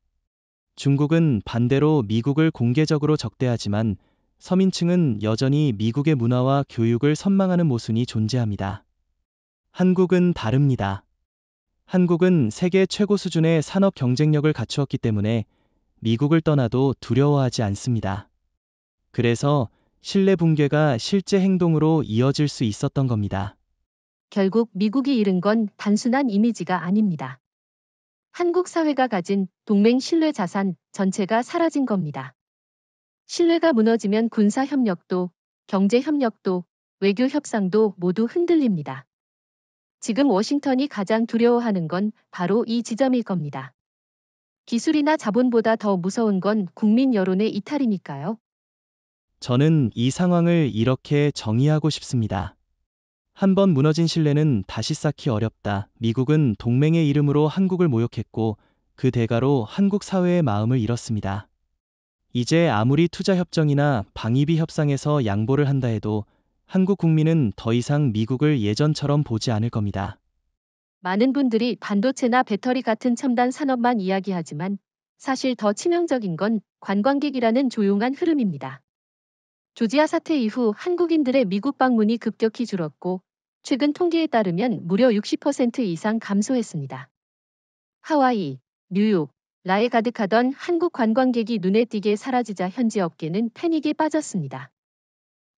[SPEAKER 2] 중국은 반대로 미국을 공개적으로 적대하지만 서민층은 여전히 미국의 문화와 교육을 선망하는 모순이 존재합니다. 한국은 다릅니다. 한국은 세계 최고 수준의 산업 경쟁력을 갖추었기 때문에 미국을 떠나도 두려워하지 않습니다. 그래서 신뢰 붕괴가 실제 행동으로 이어질 수 있었던 겁니다.
[SPEAKER 1] 결국 미국이 잃은 건 단순한 이미지가 아닙니다. 한국 사회가 가진 동맹 신뢰 자산 전체가 사라진 겁니다. 신뢰가 무너지면 군사 협력도, 경제 협력도, 외교 협상도 모두 흔들립니다. 지금 워싱턴이 가장 두려워하는 건 바로 이 지점일 겁니다. 기술이나 자본보다 더 무서운 건 국민 여론의 이탈이니까요.
[SPEAKER 2] 저는 이 상황을 이렇게 정의하고 싶습니다. 한번 무너진 신뢰는 다시 쌓기 어렵다. 미국은 동맹의 이름으로 한국을 모욕했고 그 대가로 한국 사회의 마음을 잃었습니다. 이제 아무리 투자 협정이나 방위비 협상에서 양보를 한다 해도 한국 국민은 더 이상 미국을 예전처럼 보지 않을 겁니다.
[SPEAKER 1] 많은 분들이 반도체나 배터리 같은 첨단 산업만 이야기하지만 사실 더 치명적인 건 관광객이라는 조용한 흐름입니다. 조지아 사태 이후 한국인들의 미국 방문이 급격히 줄었고 최근 통계에 따르면 무려 60% 이상 감소했습니다. 하와이, 뉴욕, 라에 가득하던 한국 관광객이 눈에 띄게 사라지자 현지 업계는 패닉에 빠졌습니다.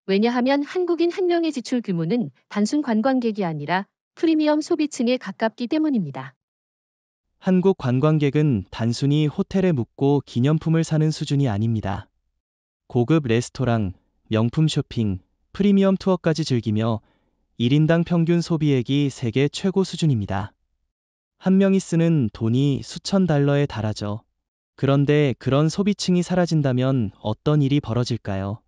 [SPEAKER 1] 왜냐하면 한국인 한 명의 지출 규모는 단순 관광객이 아니라 프리미엄 소비층에 가깝기 때문입니다.
[SPEAKER 2] 한국 관광객은 단순히 호텔에 묵고 기념품을 사는 수준이 아닙니다. 고급 레스토랑, 명품 쇼핑, 프리미엄 투어까지 즐기며 1인당 평균 소비액이 세계 최고 수준입니다. 한 명이 쓰는 돈이 수천 달러에 달하죠. 그런데 그런 소비층이 사라진다면 어떤 일이 벌어질까요?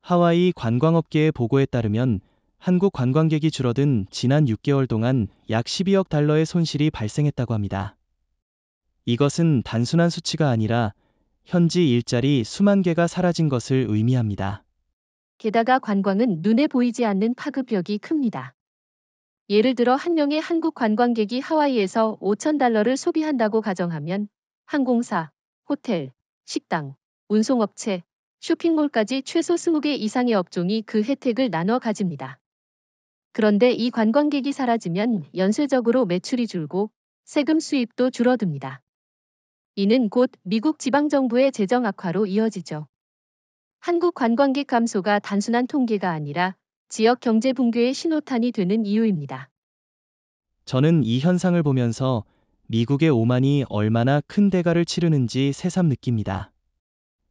[SPEAKER 2] 하와이 관광업계의 보고에 따르면 한국 관광객이 줄어든 지난 6개월 동안 약 12억 달러의 손실이 발생했다고 합니다. 이것은 단순한 수치가 아니라 현지 일자리 수만 개가 사라진 것을 의미합니다.
[SPEAKER 1] 게다가 관광은 눈에 보이지 않는 파급력이 큽니다. 예를 들어 한 명의 한국 관광객이 하와이에서 5,000달러를 소비한다고 가정하면 항공사, 호텔, 식당, 운송업체, 쇼핑몰까지 최소 20개 이상의 업종이 그 혜택을 나눠 가집니다. 그런데 이 관광객이 사라지면 연쇄적으로 매출이 줄고 세금 수입도 줄어듭니다. 이는 곧 미국 지방정부의 재정 악화로 이어지죠. 한국 관광객 감소가 단순한 통계가 아니라 지역 경제 붕괴의 신호탄이 되는 이유입니다.
[SPEAKER 2] 저는 이 현상을 보면서 미국의 오만이 얼마나 큰 대가를 치르는지 새삼 느낍니다.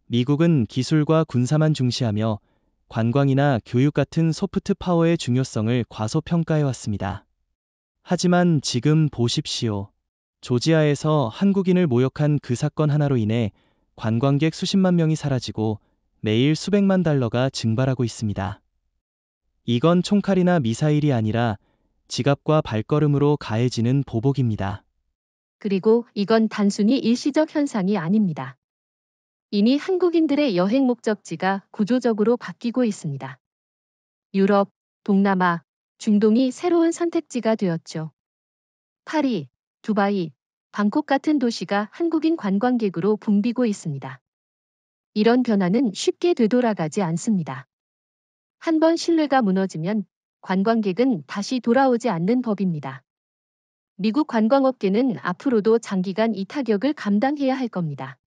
[SPEAKER 2] 미국은 기술과 군사만 중시하며 관광이나 교육 같은 소프트 파워의 중요성을 과소평가해왔습니다. 하지만 지금 보십시오. 조지아에서 한국인을 모욕한 그 사건 하나로 인해 관광객 수십만 명이 사라지고 매일 수백만 달러가 증발하고 있습니다. 이건 총칼이나 미사일이 아니라 지갑과 발걸음으로 가해지는 보복입니다.
[SPEAKER 1] 그리고 이건 단순히 일시적 현상이 아닙니다. 이미 한국인들의 여행 목적지가 구조적으로 바뀌고 있습니다. 유럽, 동남아, 중동이 새로운 선택지가 되었죠. 파리, 두바이, 방콕 같은 도시가 한국인 관광객으로 붐비고 있습니다. 이런 변화는 쉽게 되돌아가지 않습니다. 한번 신뢰가 무너지면 관광객은 다시 돌아오지 않는 법입니다. 미국 관광업계는 앞으로도 장기간 이 타격을 감당해야 할 겁니다.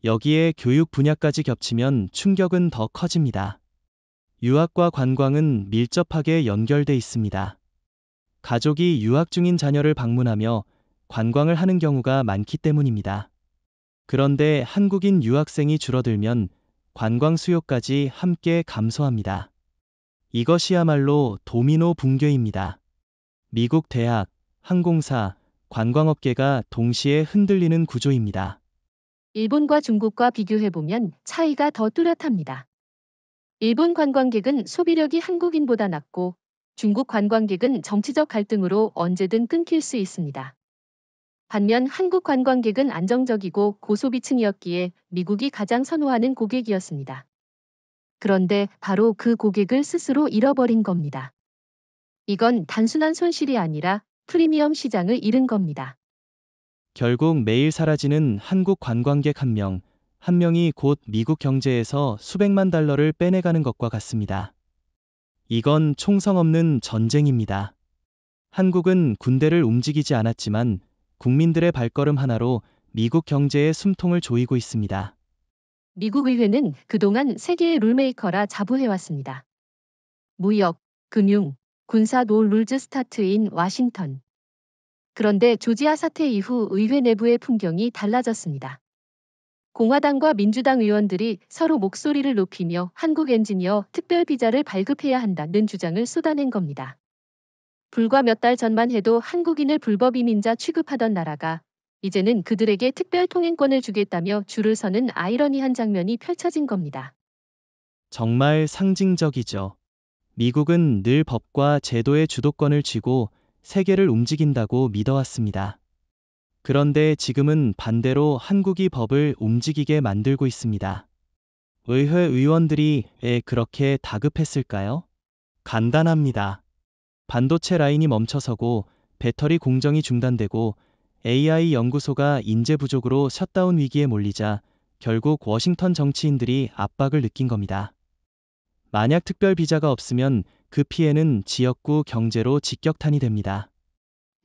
[SPEAKER 2] 여기에 교육 분야까지 겹치면 충격은 더 커집니다. 유학과 관광은 밀접하게 연결돼 있습니다. 가족이 유학 중인 자녀를 방문하며 관광을 하는 경우가 많기 때문입니다. 그런데 한국인 유학생이 줄어들면 관광 수요까지 함께 감소합니다. 이것이야말로 도미노 붕괴입니다. 미국 대학, 항공사, 관광업계가 동시에 흔들리는 구조입니다.
[SPEAKER 1] 일본과 중국과 비교해보면 차이가 더 뚜렷합니다. 일본 관광객은 소비력이 한국인보다 낮고 중국 관광객은 정치적 갈등으로 언제든 끊길 수 있습니다. 반면 한국 관광객은 안정적이고 고소비층이었기에 미국이 가장 선호하는 고객이었습니다. 그런데 바로 그 고객을 스스로 잃어버린 겁니다. 이건 단순한 손실이 아니라 프리미엄 시장을 잃은 겁니다.
[SPEAKER 2] 결국 매일 사라지는 한국 관광객 한 명이 곧 미국 경제에서 수백만 달러를 빼내가는 것과 같습니다. 이건 총성 없는 전쟁입니다. 한국은 군대를 움직이지 않았지만 국민들의 발걸음 하나로 미국 경제의 숨통을 조이고 있습니다.
[SPEAKER 1] 미국 의회는 그동안 세계의 룰메이커라 자부해왔습니다. 무역, 금융, 군사 노 룰즈 스타트인 워싱턴. 그런데 조지아 사태 이후 의회 내부의 풍경이 달라졌습니다. 공화당과 민주당 의원들이 서로 목소리를 높이며 한국 엔지니어 특별 비자를 발급해야 한다는 주장을 쏟아낸 겁니다. 불과 몇 달 전만 해도 한국인을 불법 이민자 취급하던 나라가 이제는 그들에게 특별 통행권을 주겠다며 줄을 서는 아이러니한 장면이 펼쳐진 겁니다.
[SPEAKER 2] 정말 상징적이죠. 미국은 늘 법과 제도의 주도권을 쥐고 세계를 움직인다고 믿어왔습니다. 그런데 지금은 반대로 한국이 법을 움직이게 만들고 있습니다. 의회 의원들이 왜 그렇게 다급했을까요? 간단합니다. 반도체 라인이 멈춰서고 배터리 공정이 중단되고 AI 연구소가 인재 부족으로 셧다운 위기에 몰리자 결국 워싱턴 정치인들이 압박을 느낀 겁니다. 만약 특별 비자가 없으면 그 피해는 지역구 경제로 직격탄이 됩니다.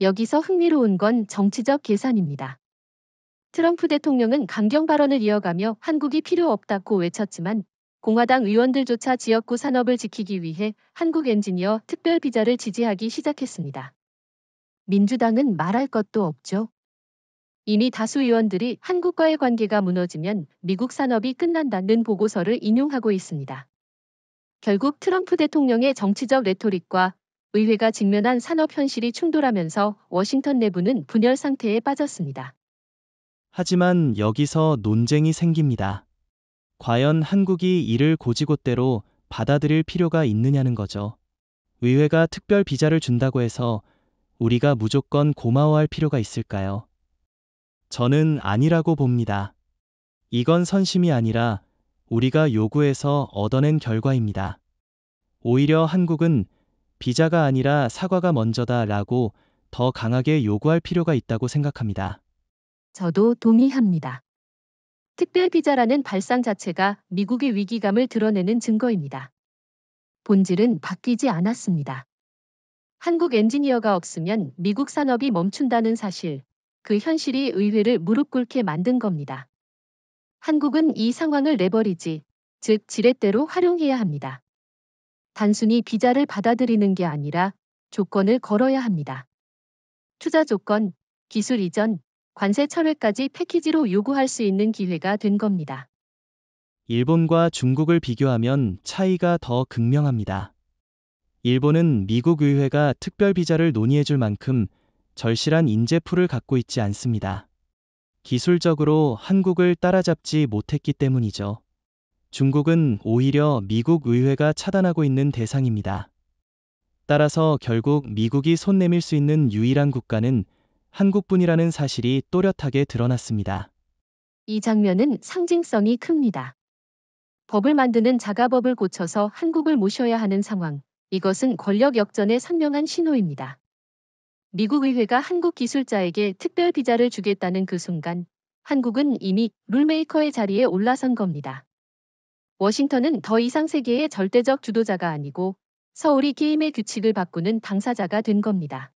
[SPEAKER 1] 여기서 흥미로운 건 정치적 계산입니다. 트럼프 대통령은 강경 발언을 이어가며 한국이 필요 없다고 외쳤지만 공화당 의원들조차 지역구 산업을 지키기 위해 한국 엔지니어 특별 비자를 지지하기 시작했습니다. 민주당은 말할 것도 없죠. 이미 다수 의원들이 한국과의 관계가 무너지면 미국 산업이 끝난다는 보고서를 인용하고 있습니다. 결국 트럼프 대통령의 정치적 레토릭과 의회가 직면한 산업 현실이 충돌하면서 워싱턴 내부는 분열 상태에 빠졌습니다.
[SPEAKER 2] 하지만 여기서 논쟁이 생깁니다. 과연 한국이 이를 고지곳대로 받아들일 필요가 있느냐는 거죠. 의회가 특별 비자를 준다고 해서 우리가 무조건 고마워할 필요가 있을까요? 저는 아니라고 봅니다. 이건 선심이 아니라 우리가 요구해서 얻어낸 결과입니다. 오히려 한국은 비자가 아니라 사과가 먼저다라고 더 강하게 요구할 필요가 있다고 생각합니다.
[SPEAKER 1] 저도 동의합니다. 특별비자라는 발상 자체가 미국의 위기감을 드러내는 증거입니다. 본질은 바뀌지 않았습니다. 한국 엔지니어가 없으면 미국 산업이 멈춘다는 사실, 그 현실이 의회를 무릎 꿇게 만든 겁니다. 한국은 이 상황을 레버리지, 즉 지렛대로 활용해야 합니다. 단순히 비자를 받아들이는 게 아니라 조건을 걸어야 합니다. 투자 조건, 기술 이전, 관세 철회까지 패키지로 요구할 수 있는 기회가 된 겁니다.
[SPEAKER 2] 일본과 중국을 비교하면 차이가 더 극명합니다. 일본은 미국 의회가 특별 비자를 논의해줄 만큼 절실한 인재풀을 갖고 있지 않습니다. 기술적으로 한국을 따라잡지 못했기 때문이죠. 중국은 오히려 미국 의회가 차단하고 있는 대상입니다. 따라서 결국 미국이 손 내밀 수 있는 유일한 국가는 한국뿐이라는 사실이 또렷하게 드러났습니다.
[SPEAKER 1] 이 장면은 상징성이 큽니다. 법을 만드는 자가법을 고쳐서 한국을 모셔야 하는 상황. 이것은 권력 역전의 선명한 신호입니다. 미국 의회가 한국 기술자에게 특별 비자를 주겠다는 그 순간 한국은 이미 룰메이커의 자리에 올라선 겁니다. 워싱턴은 더 이상 세계의 절대적 주도자가 아니고 서울이 게임의 규칙을 바꾸는 당사자가 된 겁니다.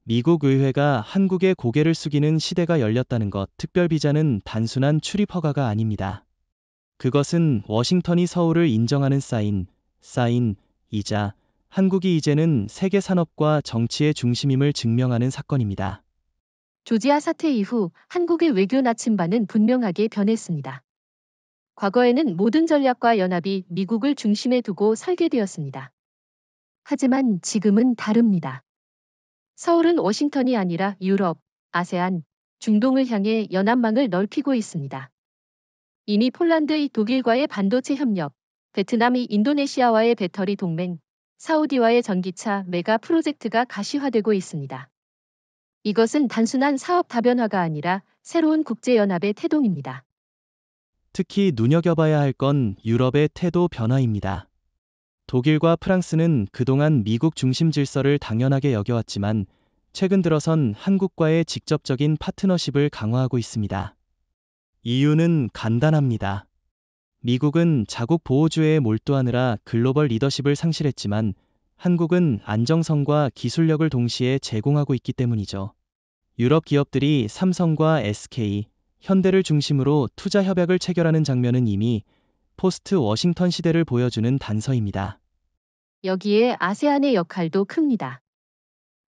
[SPEAKER 2] 미국 의회가 한국의 고개를 숙이는 시대가 열렸다는 것, 특별 비자는 단순한 출입 허가가 아닙니다. 그것은 워싱턴이 서울을 인정하는 사인이자 한국이 이제는 세계 산업과 정치의 중심임을 증명하는 사건입니다.
[SPEAKER 1] 조지아 사태 이후 한국의 외교 나침반은 분명하게 변했습니다. 과거에는 모든 전략과 연합이 미국을 중심에 두고 설계되었습니다. 하지만 지금은 다릅니다. 서울은 워싱턴이 아니라 유럽, 아세안, 중동을 향해 연합망을 넓히고 있습니다. 이미 폴란드의 독일과의 반도체 협력, 베트남이 인도네시아와의 배터리 동맹, 사우디와의 전기차 메가 프로젝트가 가시화되고 있습니다. 이것은 단순한 사업 다변화가 아니라 새로운 국제연합의 태동입니다.
[SPEAKER 2] 특히 눈여겨봐야 할 건 유럽의 태도 변화입니다. 독일과 프랑스는 그동안 미국 중심 질서를 당연하게 여겨왔지만 최근 들어선 한국과의 직접적인 파트너십을 강화하고 있습니다. 이유는 간단합니다. 미국은 자국 보호주의에 몰두하느라 글로벌 리더십을 상실했지만 한국은 안정성과 기술력을 동시에 제공하고 있기 때문이죠. 유럽 기업들이 삼성과 SK, 현대를 중심으로 투자 협약을 체결하는 장면은 이미 포스트 워싱턴 시대를 보여주는 단서입니다.
[SPEAKER 1] 여기에 아세안의 역할도 큽니다.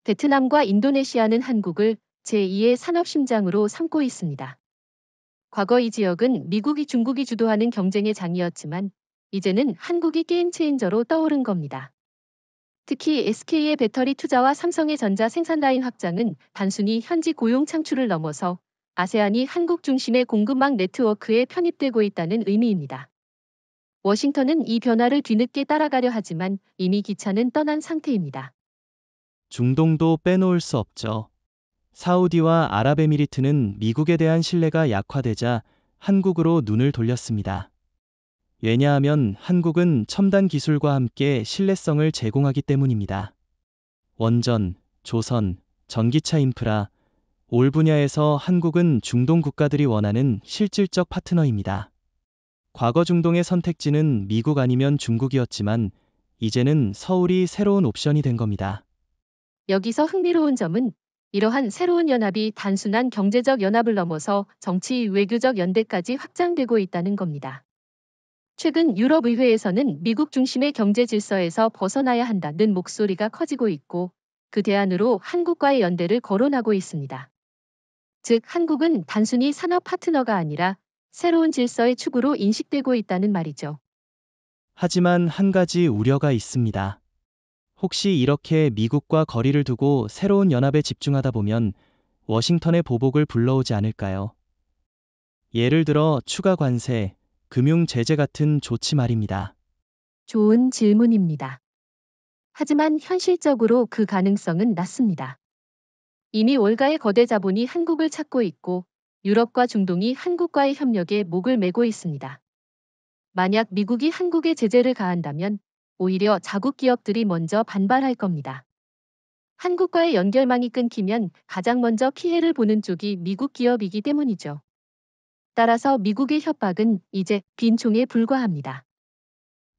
[SPEAKER 1] 베트남과 인도네시아는 한국을 제2의 산업심장으로 삼고 있습니다. 과거 이 지역은 미국이 중국이 주도하는 경쟁의 장이었지만 이제는 한국이 게임 체인저로 떠오른 겁니다. 특히 SK의 배터리 투자와 삼성의 전자 생산 라인 확장은 단순히 현지 고용 창출을 넘어서 아세안이 한국 중심의 공급망 네트워크에 편입되고 있다는 의미입니다. 워싱턴은 이 변화를 뒤늦게 따라가려 하지만 이미 기차는 떠난 상태입니다.
[SPEAKER 2] 중동도 빼놓을 수 없죠. 사우디와 아랍에미리트는 미국에 대한 신뢰가 약화되자 한국으로 눈을 돌렸습니다. 왜냐하면 한국은 첨단 기술과 함께 신뢰성을 제공하기 때문입니다. 원전, 조선, 전기차 인프라, 올 분야에서 한국은 중동 국가들이 원하는 실질적 파트너입니다. 과거 중동의 선택지는 미국 아니면 중국이었지만 이제는 서울이 새로운 옵션이 된 겁니다.
[SPEAKER 1] 여기서 흥미로운 점은 이러한 새로운 연합이 단순한 경제적 연합을 넘어서 정치 외교적 연대까지 확장되고 있다는 겁니다. 최근 유럽의회에서는 미국 중심의 경제 질서에서 벗어나야 한다는 목소리가 커지고 있고 그 대안으로 한국과의 연대를 거론하고 있습니다. 즉 한국은 단순히 산업 파트너가 아니라 새로운 질서의 축으로 인식되고 있다는 말이죠.
[SPEAKER 2] 하지만 한 가지 우려가 있습니다. 혹시 이렇게 미국과 거리를 두고 새로운 연합에 집중하다 보면 워싱턴의 보복을 불러오지 않을까요? 예를 들어 추가 관세, 금융 제재 같은 조치 말입니다.
[SPEAKER 1] 좋은 질문입니다. 하지만 현실적으로 그 가능성은 낮습니다. 이미 월가의 거대 자본이 한국을 찾고 있고 유럽과 중동이 한국과의 협력에 목을 매고 있습니다. 만약 미국이 한국에 제재를 가한다면 오히려 자국 기업들이 먼저 반발할 겁니다. 한국과의 연결망이 끊기면 가장 먼저 피해를 보는 쪽이 미국 기업이기 때문이죠. 따라서 미국의 협박은 이제 빈총에 불과합니다.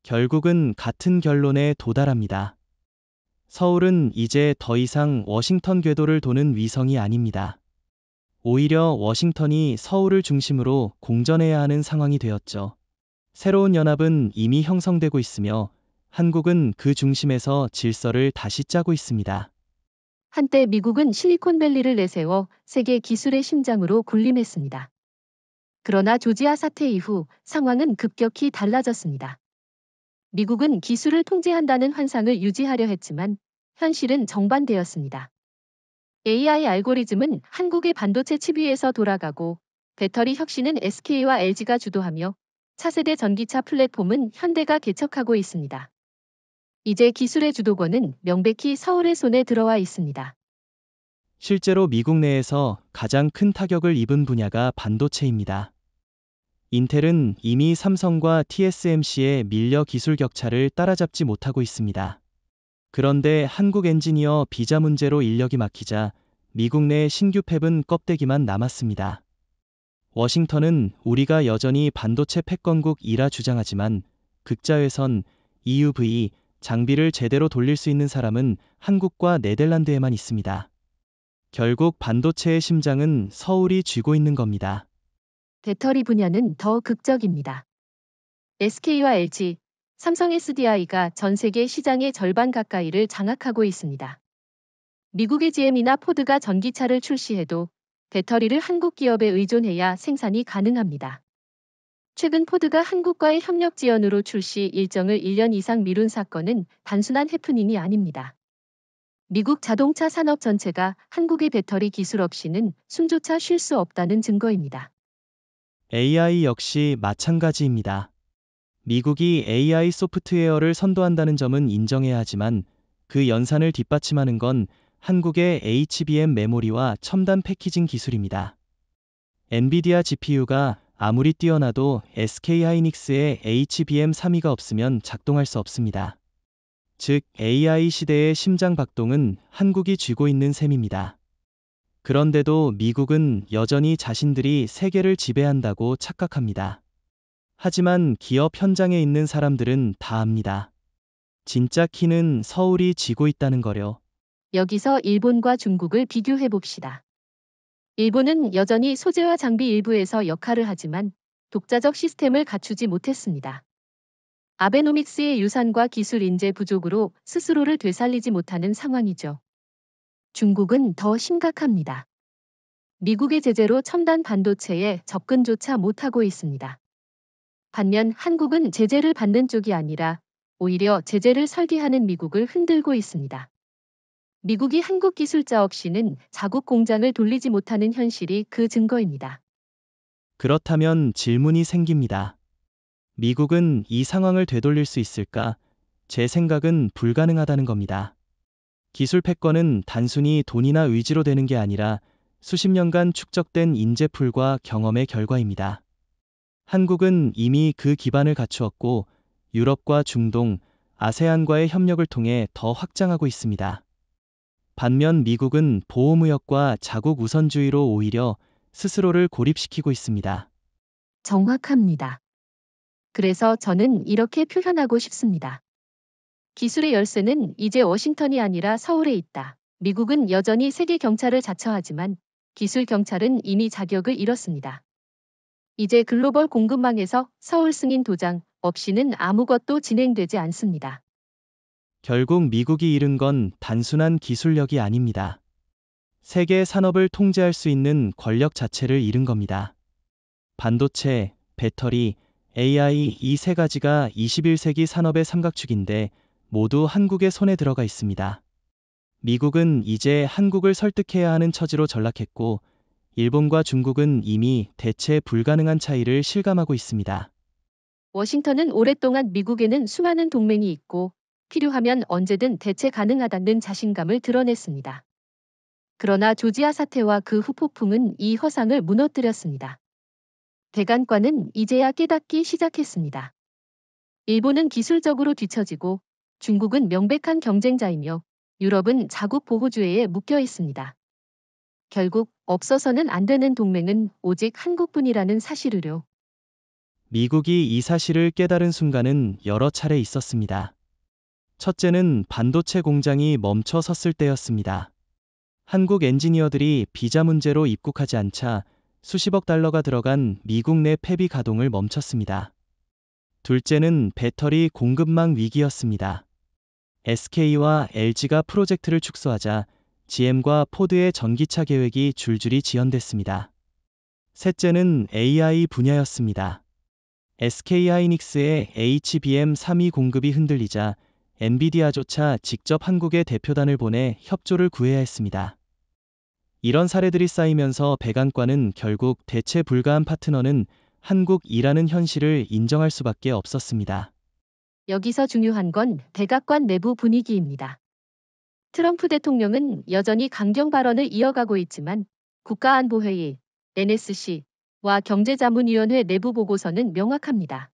[SPEAKER 2] 결국은 같은 결론에 도달합니다. 서울은 이제 더 이상 워싱턴 궤도를 도는 위성이 아닙니다. 오히려 워싱턴이 서울을 중심으로 공전해야 하는 상황이 되었죠. 새로운 연합은 이미 형성되고 있으며 한국은 그 중심에서 질서를 다시 짜고 있습니다.
[SPEAKER 1] 한때 미국은 실리콘밸리를 내세워 세계 기술의 심장으로 군림했습니다. 그러나 조지아 사태 이후 상황은 급격히 달라졌습니다. 미국은 기술을 통제한다는 환상을 유지하려 했지만 현실은 정반대였습니다. AI 알고리즘은 한국의 반도체 칩 위에서 돌아가고 배터리 혁신은 SK와 LG가 주도하며 차세대 전기차 플랫폼은 현대가 개척하고 있습니다. 이제 기술의 주도권은 명백히 서울의 손에 들어와 있습니다.
[SPEAKER 2] 실제로 미국 내에서 가장 큰 타격을 입은 분야가 반도체입니다. 인텔은 이미 삼성과 TSMC의 밀려 기술 격차를 따라잡지 못하고 있습니다. 그런데 한국 엔지니어 비자 문제로 인력이 막히자 미국 내 신규 팹은 껍데기만 남았습니다. 워싱턴은 우리가 여전히 반도체 패권국이라 주장하지만 극자회선, EUV, 장비를 제대로 돌릴 수 있는 사람은 한국과 네덜란드에만 있습니다. 결국 반도체의 심장은 서울이 쥐고 있는 겁니다.
[SPEAKER 1] 배터리 분야는 더 극적입니다. SK와 LG, 삼성 SDI가 전 세계 시장의 절반 가까이를 장악하고 있습니다. 미국의 GM이나 포드가 전기차를 출시해도 배터리를 한국 기업에 의존해야 생산이 가능합니다. 최근 포드가 한국과의 협력 지연으로 출시 일정을 1년 이상 미룬 사건은 단순한 해프닝이 아닙니다. 미국 자동차 산업 전체가 한국의 배터리 기술 없이는 숨조차 쉴 수 없다는 증거입니다.
[SPEAKER 2] AI 역시 마찬가지입니다. 미국이 AI 소프트웨어를 선도한다는 점은 인정해야 하지만 그 연산을 뒷받침하는 건 한국의 HBM 메모리와 첨단 패키징 기술입니다. 엔비디아 GPU가 아무리 뛰어나도 SK하이닉스의 HBM32가 없으면 작동할 수 없습니다. 즉 AI 시대의 심장 박동은 한국이 쥐고 있는 셈입니다. 그런데도 미국은 여전히 자신들이 세계를 지배한다고 착각합니다. 하지만 기업 현장에 있는 사람들은 다 압니다. 진짜 키는 서울이 쥐고 있다는 거려.
[SPEAKER 1] 여기서 일본과 중국을 비교해 봅시다. 일본은 여전히 소재와 장비 일부에서 역할을 하지만 독자적 시스템을 갖추지 못했습니다. 아베노믹스의 유산과 기술 인재 부족으로 스스로를 되살리지 못하는 상황이죠. 중국은 더 심각합니다. 미국의 제재로 첨단 반도체에 접근조차 못하고 있습니다. 반면 한국은 제재를 받는 쪽이 아니라 오히려 제재를 설계하는 미국을 흔들고 있습니다. 미국이 한국 기술자 없이는 자국 공장을 돌리지 못하는 현실이 그 증거입니다.
[SPEAKER 2] 그렇다면 질문이 생깁니다. 미국은 이 상황을 되돌릴 수 있을까? 제 생각은 불가능하다는 겁니다. 기술 패권은 단순히 돈이나 의지로 되는 게 아니라 수십 년간 축적된 인재풀과 경험의 결과입니다. 한국은 이미 그 기반을 갖추었고 유럽과 중동, 아세안과의 협력을 통해 더 확장하고 있습니다. 반면 미국은 보호무역과 자국 우선주의로 오히려 스스로를 고립시키고 있습니다.
[SPEAKER 1] 정확합니다. 그래서 저는 이렇게 표현하고 싶습니다. 기술의 열쇠는 이제 워싱턴이 아니라 서울에 있다. 미국은 여전히 세계 경찰을 자처하지만 기술 경찰은 이미 자격을 잃었습니다. 이제 글로벌 공급망에서 서울 승인 도장 없이는 아무것도 진행되지 않습니다.
[SPEAKER 2] 결국 미국이 잃은 건 단순한 기술력이 아닙니다. 세계 산업을 통제할 수 있는 권력 자체를 잃은 겁니다. 반도체, 배터리, AI 이 세 가지가 21세기 산업의 삼각축인데 모두 한국의 손에 들어가 있습니다. 미국은 이제 한국을 설득해야 하는 처지로 전락했고 일본과 중국은 이미 대체 불가능한 차이를 실감하고 있습니다.
[SPEAKER 1] 워싱턴은 오랫동안 미국에는 수많은 동맹이 있고 필요하면 언제든 대체 가능하다는 자신감을 드러냈습니다. 그러나 조지아 사태와 그 후 폭풍은 이 허상을 무너뜨렸습니다. 대간과는 이제야 깨닫기 시작했습니다. 일본은 기술적으로 뒤처지고 중국은 명백한 경쟁자이며 유럽은 자국 보호주의에 묶여 있습니다. 결국 없어서는 안 되는 동맹은 오직 한국뿐이라는 사실을요.
[SPEAKER 2] 미국이 이 사실을 깨달은 순간은 여러 차례 있었습니다. 첫째는 반도체 공장이 멈춰 섰을 때였습니다. 한국 엔지니어들이 비자 문제로 입국하지 않자 수십억 달러가 들어간 미국 내 팹이 가동을 멈췄습니다. 둘째는 배터리 공급망 위기였습니다. SK와 LG가 프로젝트를 축소하자 GM과 포드의 전기차 계획이 줄줄이 지연됐습니다. 셋째는 AI 분야였습니다. SK하이닉스의 HBM3이 공급이 흔들리자 엔비디아조차 직접 한국에 대표단을 보내 협조를 구해야 했습니다. 이런 사례들이 쌓이면서 백악관은 결국 대체 불가한 파트너는 한국이라는 현실을 인정할 수밖에 없었습니다.
[SPEAKER 1] 여기서 중요한 건 백악관 내부 분위기입니다. 트럼프 대통령은 여전히 강경 발언을 이어가고 있지만 국가안보회의, NSC와 경제자문위원회 내부 보고서는 명확합니다.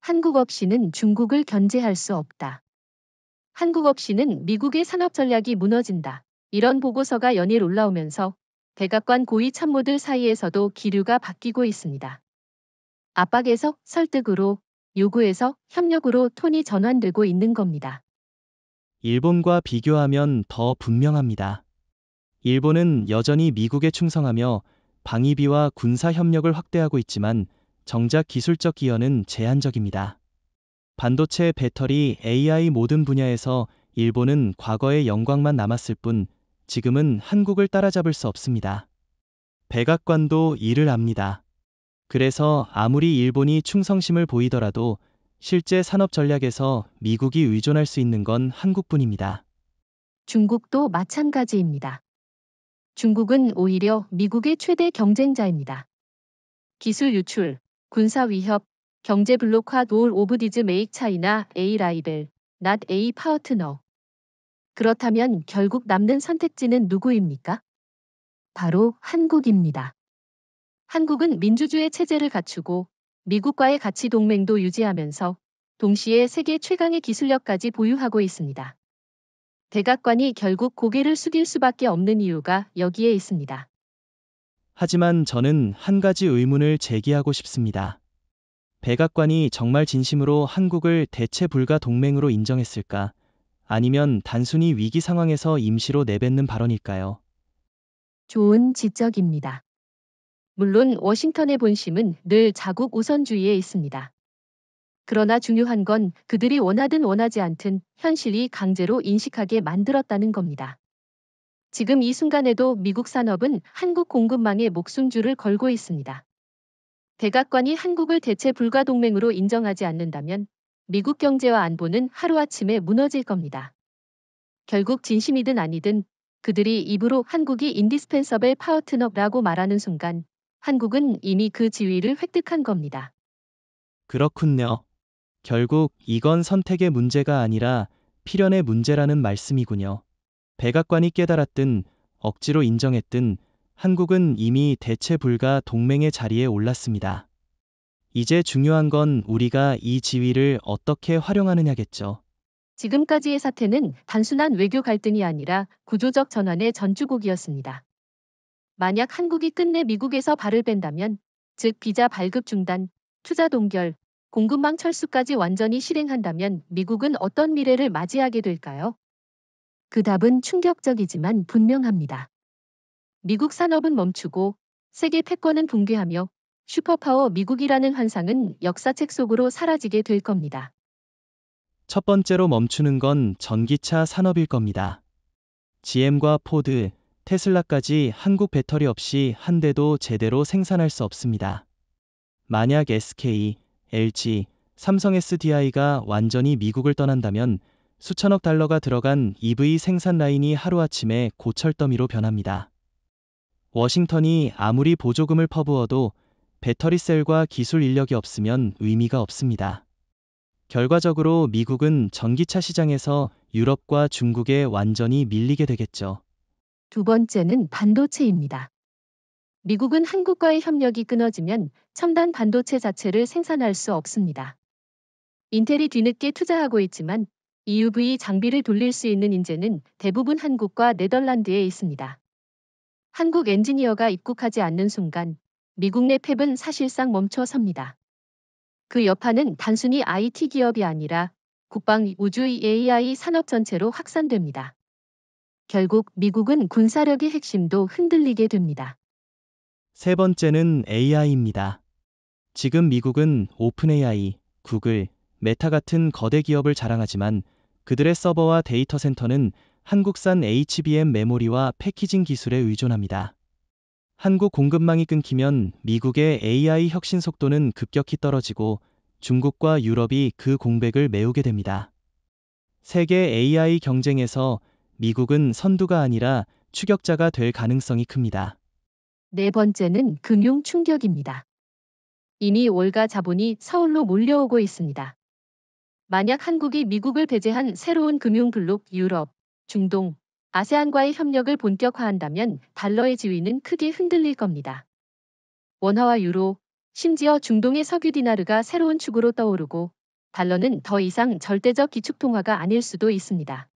[SPEAKER 1] 한국 없이는 중국을 견제할 수 없다. 한국 없이는 미국의 산업 전략이 무너진다. 이런 보고서가 연일 올라오면서 백악관 고위 참모들 사이에서도 기류가 바뀌고 있습니다. 압박에서 설득으로, 요구에서 협력으로 톤이 전환되고 있는 겁니다.
[SPEAKER 2] 일본과 비교하면 더 분명합니다. 일본은 여전히 미국에 충성하며 방위비와 군사 협력을 확대하고 있지만 정작 기술적 기여는 제한적입니다. 반도체, 배터리, AI 모든 분야에서 일본은 과거의 영광만 남았을 뿐 지금은 한국을 따라잡을 수 없습니다. 백악관도 이를 압니다. 그래서 아무리 일본이 충성심을 보이더라도 실제 산업 전략에서 미국이 의존할 수 있는 건 한국뿐입니다.
[SPEAKER 1] 중국도 마찬가지입니다. 중국은 오히려 미국의 최대 경쟁자입니다. 기술 유출, 군사 위협, 경제 블록화 도올 오브 디즈 메이크 차이나 A 라이벨, not A 파트너. 그렇다면 결국 남는 선택지는 누구입니까? 바로 한국입니다. 한국은 민주주의 체제를 갖추고 미국과의 가치 동맹도 유지하면서 동시에 세계 최강의 기술력까지 보유하고 있습니다. 백악관이 결국 고개를 숙일 수밖에 없는 이유가 여기에 있습니다.
[SPEAKER 2] 하지만 저는 한 가지 의문을 제기하고 싶습니다. 백악관이 정말 진심으로 한국을 대체 불가 동맹으로 인정했을까? 아니면 단순히 위기 상황에서 임시로 내뱉는 발언일까요?
[SPEAKER 1] 좋은 지적입니다. 물론 워싱턴의 본심은 늘 자국 우선주의에 있습니다. 그러나 중요한 건 그들이 원하든 원하지 않든 현실이 강제로 인식하게 만들었다는 겁니다. 지금 이 순간에도 미국 산업은 한국 공급망에 목숨줄을 걸고 있습니다. 백악관이 한국을 대체 불가 동맹으로 인정하지 않는다면 미국 경제와 안보는 하루아침에 무너질 겁니다. 결국 진심이든 아니든 그들이 입으로 한국이 인디스펜서블 파트너라고 말하는 순간 한국은 이미 그 지위를 획득한 겁니다.
[SPEAKER 2] 그렇군요. 결국 이건 선택의 문제가 아니라 필연의 문제라는 말씀이군요. 백악관이 깨달았든 억지로 인정했든 한국은 이미 대체 불가 동맹의 자리에 올랐습니다. 이제 중요한 건 우리가 이 지위를 어떻게 활용하느냐겠죠.
[SPEAKER 1] 지금까지의 사태는 단순한 외교 갈등이 아니라 구조적 전환의 전주곡이었습니다. 만약 한국이 끝내 미국에서 발을 뺀다면, 즉 비자 발급 중단, 투자 동결, 공급망 철수까지 완전히 실행한다면 미국은 어떤 미래를 맞이하게 될까요? 그 답은 충격적이지만 분명합니다. 미국 산업은 멈추고 세계 패권은 붕괴하며 슈퍼파워 미국이라는 환상은 역사책 속으로 사라지게 될 겁니다.
[SPEAKER 2] 첫 번째로 멈추는 건 전기차 산업일 겁니다. GM과 포드, 테슬라까지 한국 배터리 없이 한 대도 제대로 생산할 수 없습니다. 만약 SK, LG, 삼성 SDI가 완전히 미국을 떠난다면 수천억 달러가 들어간 EV 생산 라인이 하루아침에 고철더미로 변합니다. 워싱턴이 아무리 보조금을 퍼부어도 배터리 셀과 기술 인력이 없으면 의미가 없습니다. 결과적으로 미국은 전기차 시장에서 유럽과 중국에 완전히 밀리게 되겠죠.
[SPEAKER 1] 두 번째는 반도체입니다. 미국은 한국과의 협력이 끊어지면 첨단 반도체 자체를 생산할 수 없습니다. 인텔이 뒤늦게 투자하고 있지만 EUV 장비를 돌릴 수 있는 인재는 대부분 한국과 네덜란드에 있습니다. 한국 엔지니어가 입국하지 않는 순간 미국 내 팹은 사실상 멈춰섭니다. 그 여파는 단순히 IT 기업이 아니라 국방, 우주, AI 산업 전체로 확산됩니다. 결국 미국은 군사력의 핵심도 흔들리게 됩니다.
[SPEAKER 2] 세 번째는 AI입니다. 지금 미국은 오픈AI, 구글, 메타 같은 거대 기업을 자랑하지만 그들의 서버와 데이터 센터는 한국산 HBM 메모리와 패키징 기술에 의존합니다. 한국 공급망이 끊기면 미국의 AI 혁신 속도는 급격히 떨어지고 중국과 유럽이 그 공백을 메우게 됩니다. 세계 AI 경쟁에서 미국은 선두가 아니라 추격자가 될 가능성이 큽니다.
[SPEAKER 1] 네 번째는 금융 충격입니다. 이미 월가 자본이 서울로 몰려오고 있습니다. 만약 한국이 미국을 배제한 새로운 금융블록 유럽, 중동, 아세안과의 협력을 본격화한다면 달러의 지위는 크게 흔들릴 겁니다. 원화와 유로, 심지어 중동의 석유 디나르가 새로운 축으로 떠오르고 달러는 더 이상 절대적 기축통화가 아닐 수도 있습니다.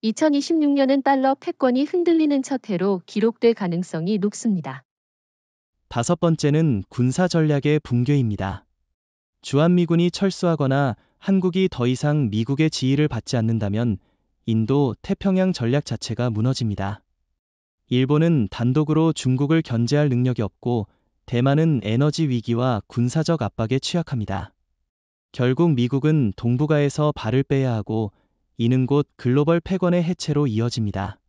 [SPEAKER 1] 2026년은 달러 패권이 흔들리는 첫 해로 기록될 가능성이 높습니다.
[SPEAKER 2] 다섯 번째는 군사 전략의 붕괴입니다. 주한미군이 철수하거나 한국이 더 이상 미국의 지휘를 받지 않는다면 인도 태평양 전략 자체가 무너집니다. 일본은 단독으로 중국을 견제할 능력이 없고 대만은 에너지 위기와 군사적 압박에 취약합니다. 결국 미국은 동북아에서 발을 빼야 하고 이는 곧 글로벌 패권의 해체로 이어집니다.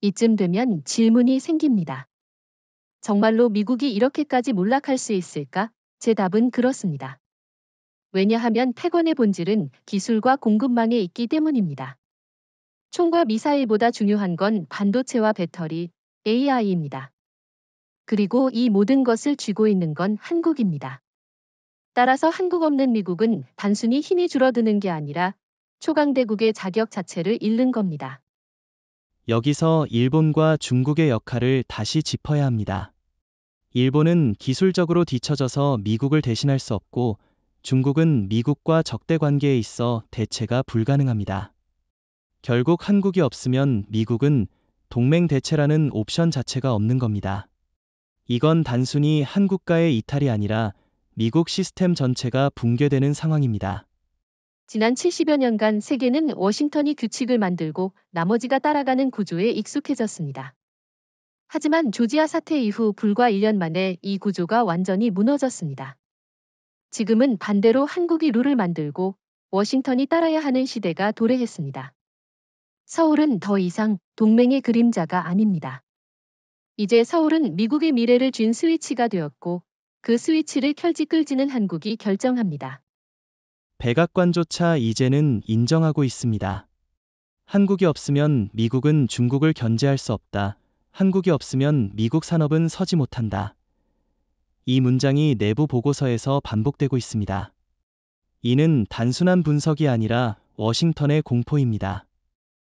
[SPEAKER 1] 이쯤 되면 질문이 생깁니다. 정말로 미국이 이렇게까지 몰락할 수 있을까? 제 답은 그렇습니다. 왜냐하면 패권의 본질은 기술과 공급망에 있기 때문입니다. 총과 미사일보다 중요한 건 반도체와 배터리, AI입니다. 그리고 이 모든 것을 쥐고 있는 건 한국입니다. 따라서 한국 없는 미국은 단순히 힘이 줄어드는 게 아니라 초강대국의 자격 자체를 잃는 겁니다.
[SPEAKER 2] 여기서 일본과 중국의 역할을 다시 짚어야 합니다. 일본은 기술적으로 뒤처져서 미국을 대신할 수 없고 중국은 미국과 적대 관계에 있어 대체가 불가능합니다. 결국 한국이 없으면 미국은 동맹 대체라는 옵션 자체가 없는 겁니다. 이건 단순히 한국과의 이탈이 아니라 미국 시스템 전체가 붕괴되는 상황입니다.
[SPEAKER 1] 지난 70여 년간 세계는 워싱턴이 규칙을 만들고 나머지가 따라가는 구조에 익숙해졌습니다. 하지만 조지아 사태 이후 불과 1년 만에 이 구조가 완전히 무너졌습니다. 지금은 반대로 한국이 룰을 만들고 워싱턴이 따라야 하는 시대가 도래했습니다. 서울은 더 이상 동맹의 그림자가 아닙니다. 이제 서울은 미국의 미래를 쥔 스위치가 되었고 그 스위치를 켤지 끌지는 한국이 결정합니다.
[SPEAKER 2] 백악관조차 이제는 인정하고 있습니다. 한국이 없으면 미국은 중국을 견제할 수 없다. 한국이 없으면 미국 산업은 서지 못한다. 이 문장이 내부 보고서에서 반복되고 있습니다. 이는 단순한 분석이 아니라 워싱턴의 공포입니다.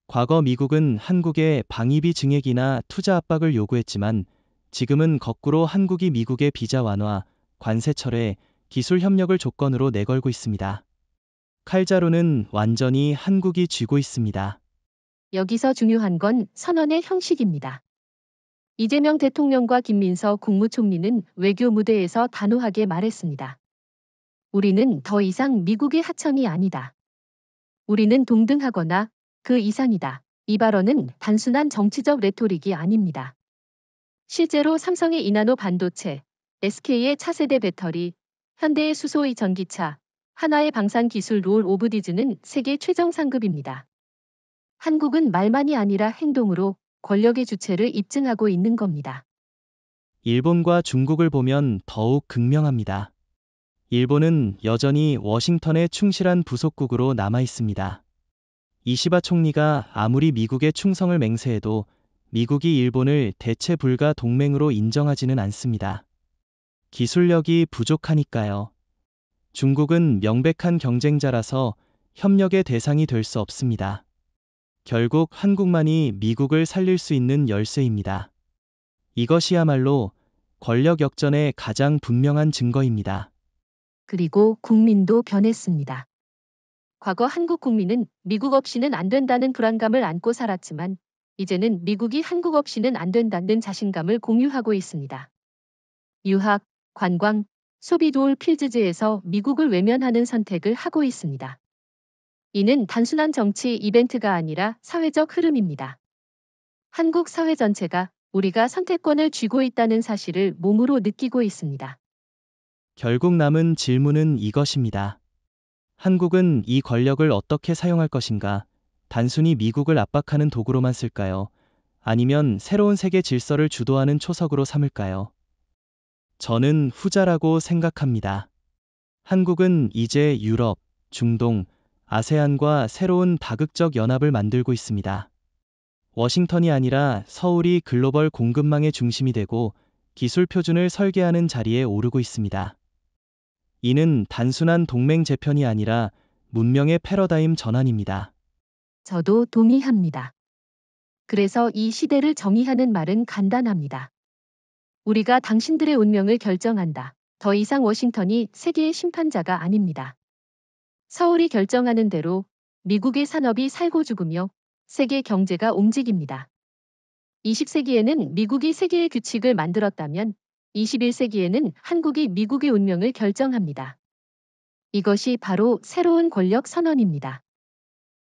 [SPEAKER 2] 과거 미국은 한국에 방위비 증액이나 투자 압박을 요구했지만 지금은 거꾸로 한국이 미국의 비자 완화, 관세 철회, 기술 협력을 조건으로 내걸고 있습니다. 칼자루는 완전히 한국이 쥐고 있습니다.
[SPEAKER 1] 여기서 중요한 건 선언의 형식입니다. 이재명 대통령과 김민서 국무총리는 외교 무대에서 단호하게 말했습니다. 우리는 더 이상 미국의 하청이 아니다. 우리는 동등하거나 그 이상이다. 이 발언은 단순한 정치적 레토릭이 아닙니다. 실제로 삼성의 이나노 반도체, SK의 차세대 배터리, 현대의 수소의 전기차, 한화의 방산 기술 롤 오브 디즈는 세계 최정 상급입니다. 한국은 말만이 아니라 행동으로 권력의 주체를 입증하고 있는 겁니다.
[SPEAKER 2] 일본과 중국을 보면 더욱 극명합니다. 일본은 여전히 워싱턴에 충실한 부속국으로 남아 있습니다. 이시바 총리가 아무리 미국의 충성을 맹세해도 미국이 일본을 대체 불가 동맹으로 인정하지는 않습니다. 기술력이 부족하니까요. 중국은 명백한 경쟁자라서 협력의 대상이 될 수 없습니다. 결국 한국만이 미국을 살릴 수 있는 열쇠입니다. 이것이야말로 권력 역전의 가장 분명한 증거입니다.
[SPEAKER 1] 그리고 국민도 변했습니다. 과거 한국 국민은 미국 없이는 안 된다는 불안감을 안고 살았지만 이제는 미국이 한국 없이는 안 된다는 자신감을 공유하고 있습니다. 유학, 관광, 소비 도울 필즈즈에서 미국을 외면하는 선택을 하고 있습니다. 이는 단순한 정치 이벤트가 아니라 사회적 흐름입니다. 한국 사회 전체가 우리가 선택권을 쥐고 있다는 사실을 몸으로 느끼고 있습니다.
[SPEAKER 2] 결국 남은 질문은 이것입니다. 한국은 이 권력을 어떻게 사용할 것인가? 단순히 미국을 압박하는 도구로만 쓸까요? 아니면 새로운 세계 질서를 주도하는 초석으로 삼을까요? 저는 후자라고 생각합니다. 한국은 이제 유럽, 중동, 아세안과 새로운 다극적 연합을 만들고 있습니다. 워싱턴이 아니라 서울이 글로벌 공급망의 중심이 되고 기술 표준을 설계하는 자리에 오르고 있습니다. 이는 단순한 동맹 재편이 아니라 문명의 패러다임 전환입니다.
[SPEAKER 1] 저도 동의합니다. 그래서 이 시대를 정의하는 말은 간단합니다. 우리가 당신들의 운명을 결정한다. 더 이상 워싱턴이 세계의 심판자가 아닙니다. 서울이 결정하는 대로 미국의 산업이 살고 죽으며 세계 경제가 움직입니다. 20세기에는 미국이 세계의 규칙을 만들었다면 21세기에는 한국이 미국의 운명을 결정합니다. 이것이 바로 새로운 권력 선언입니다.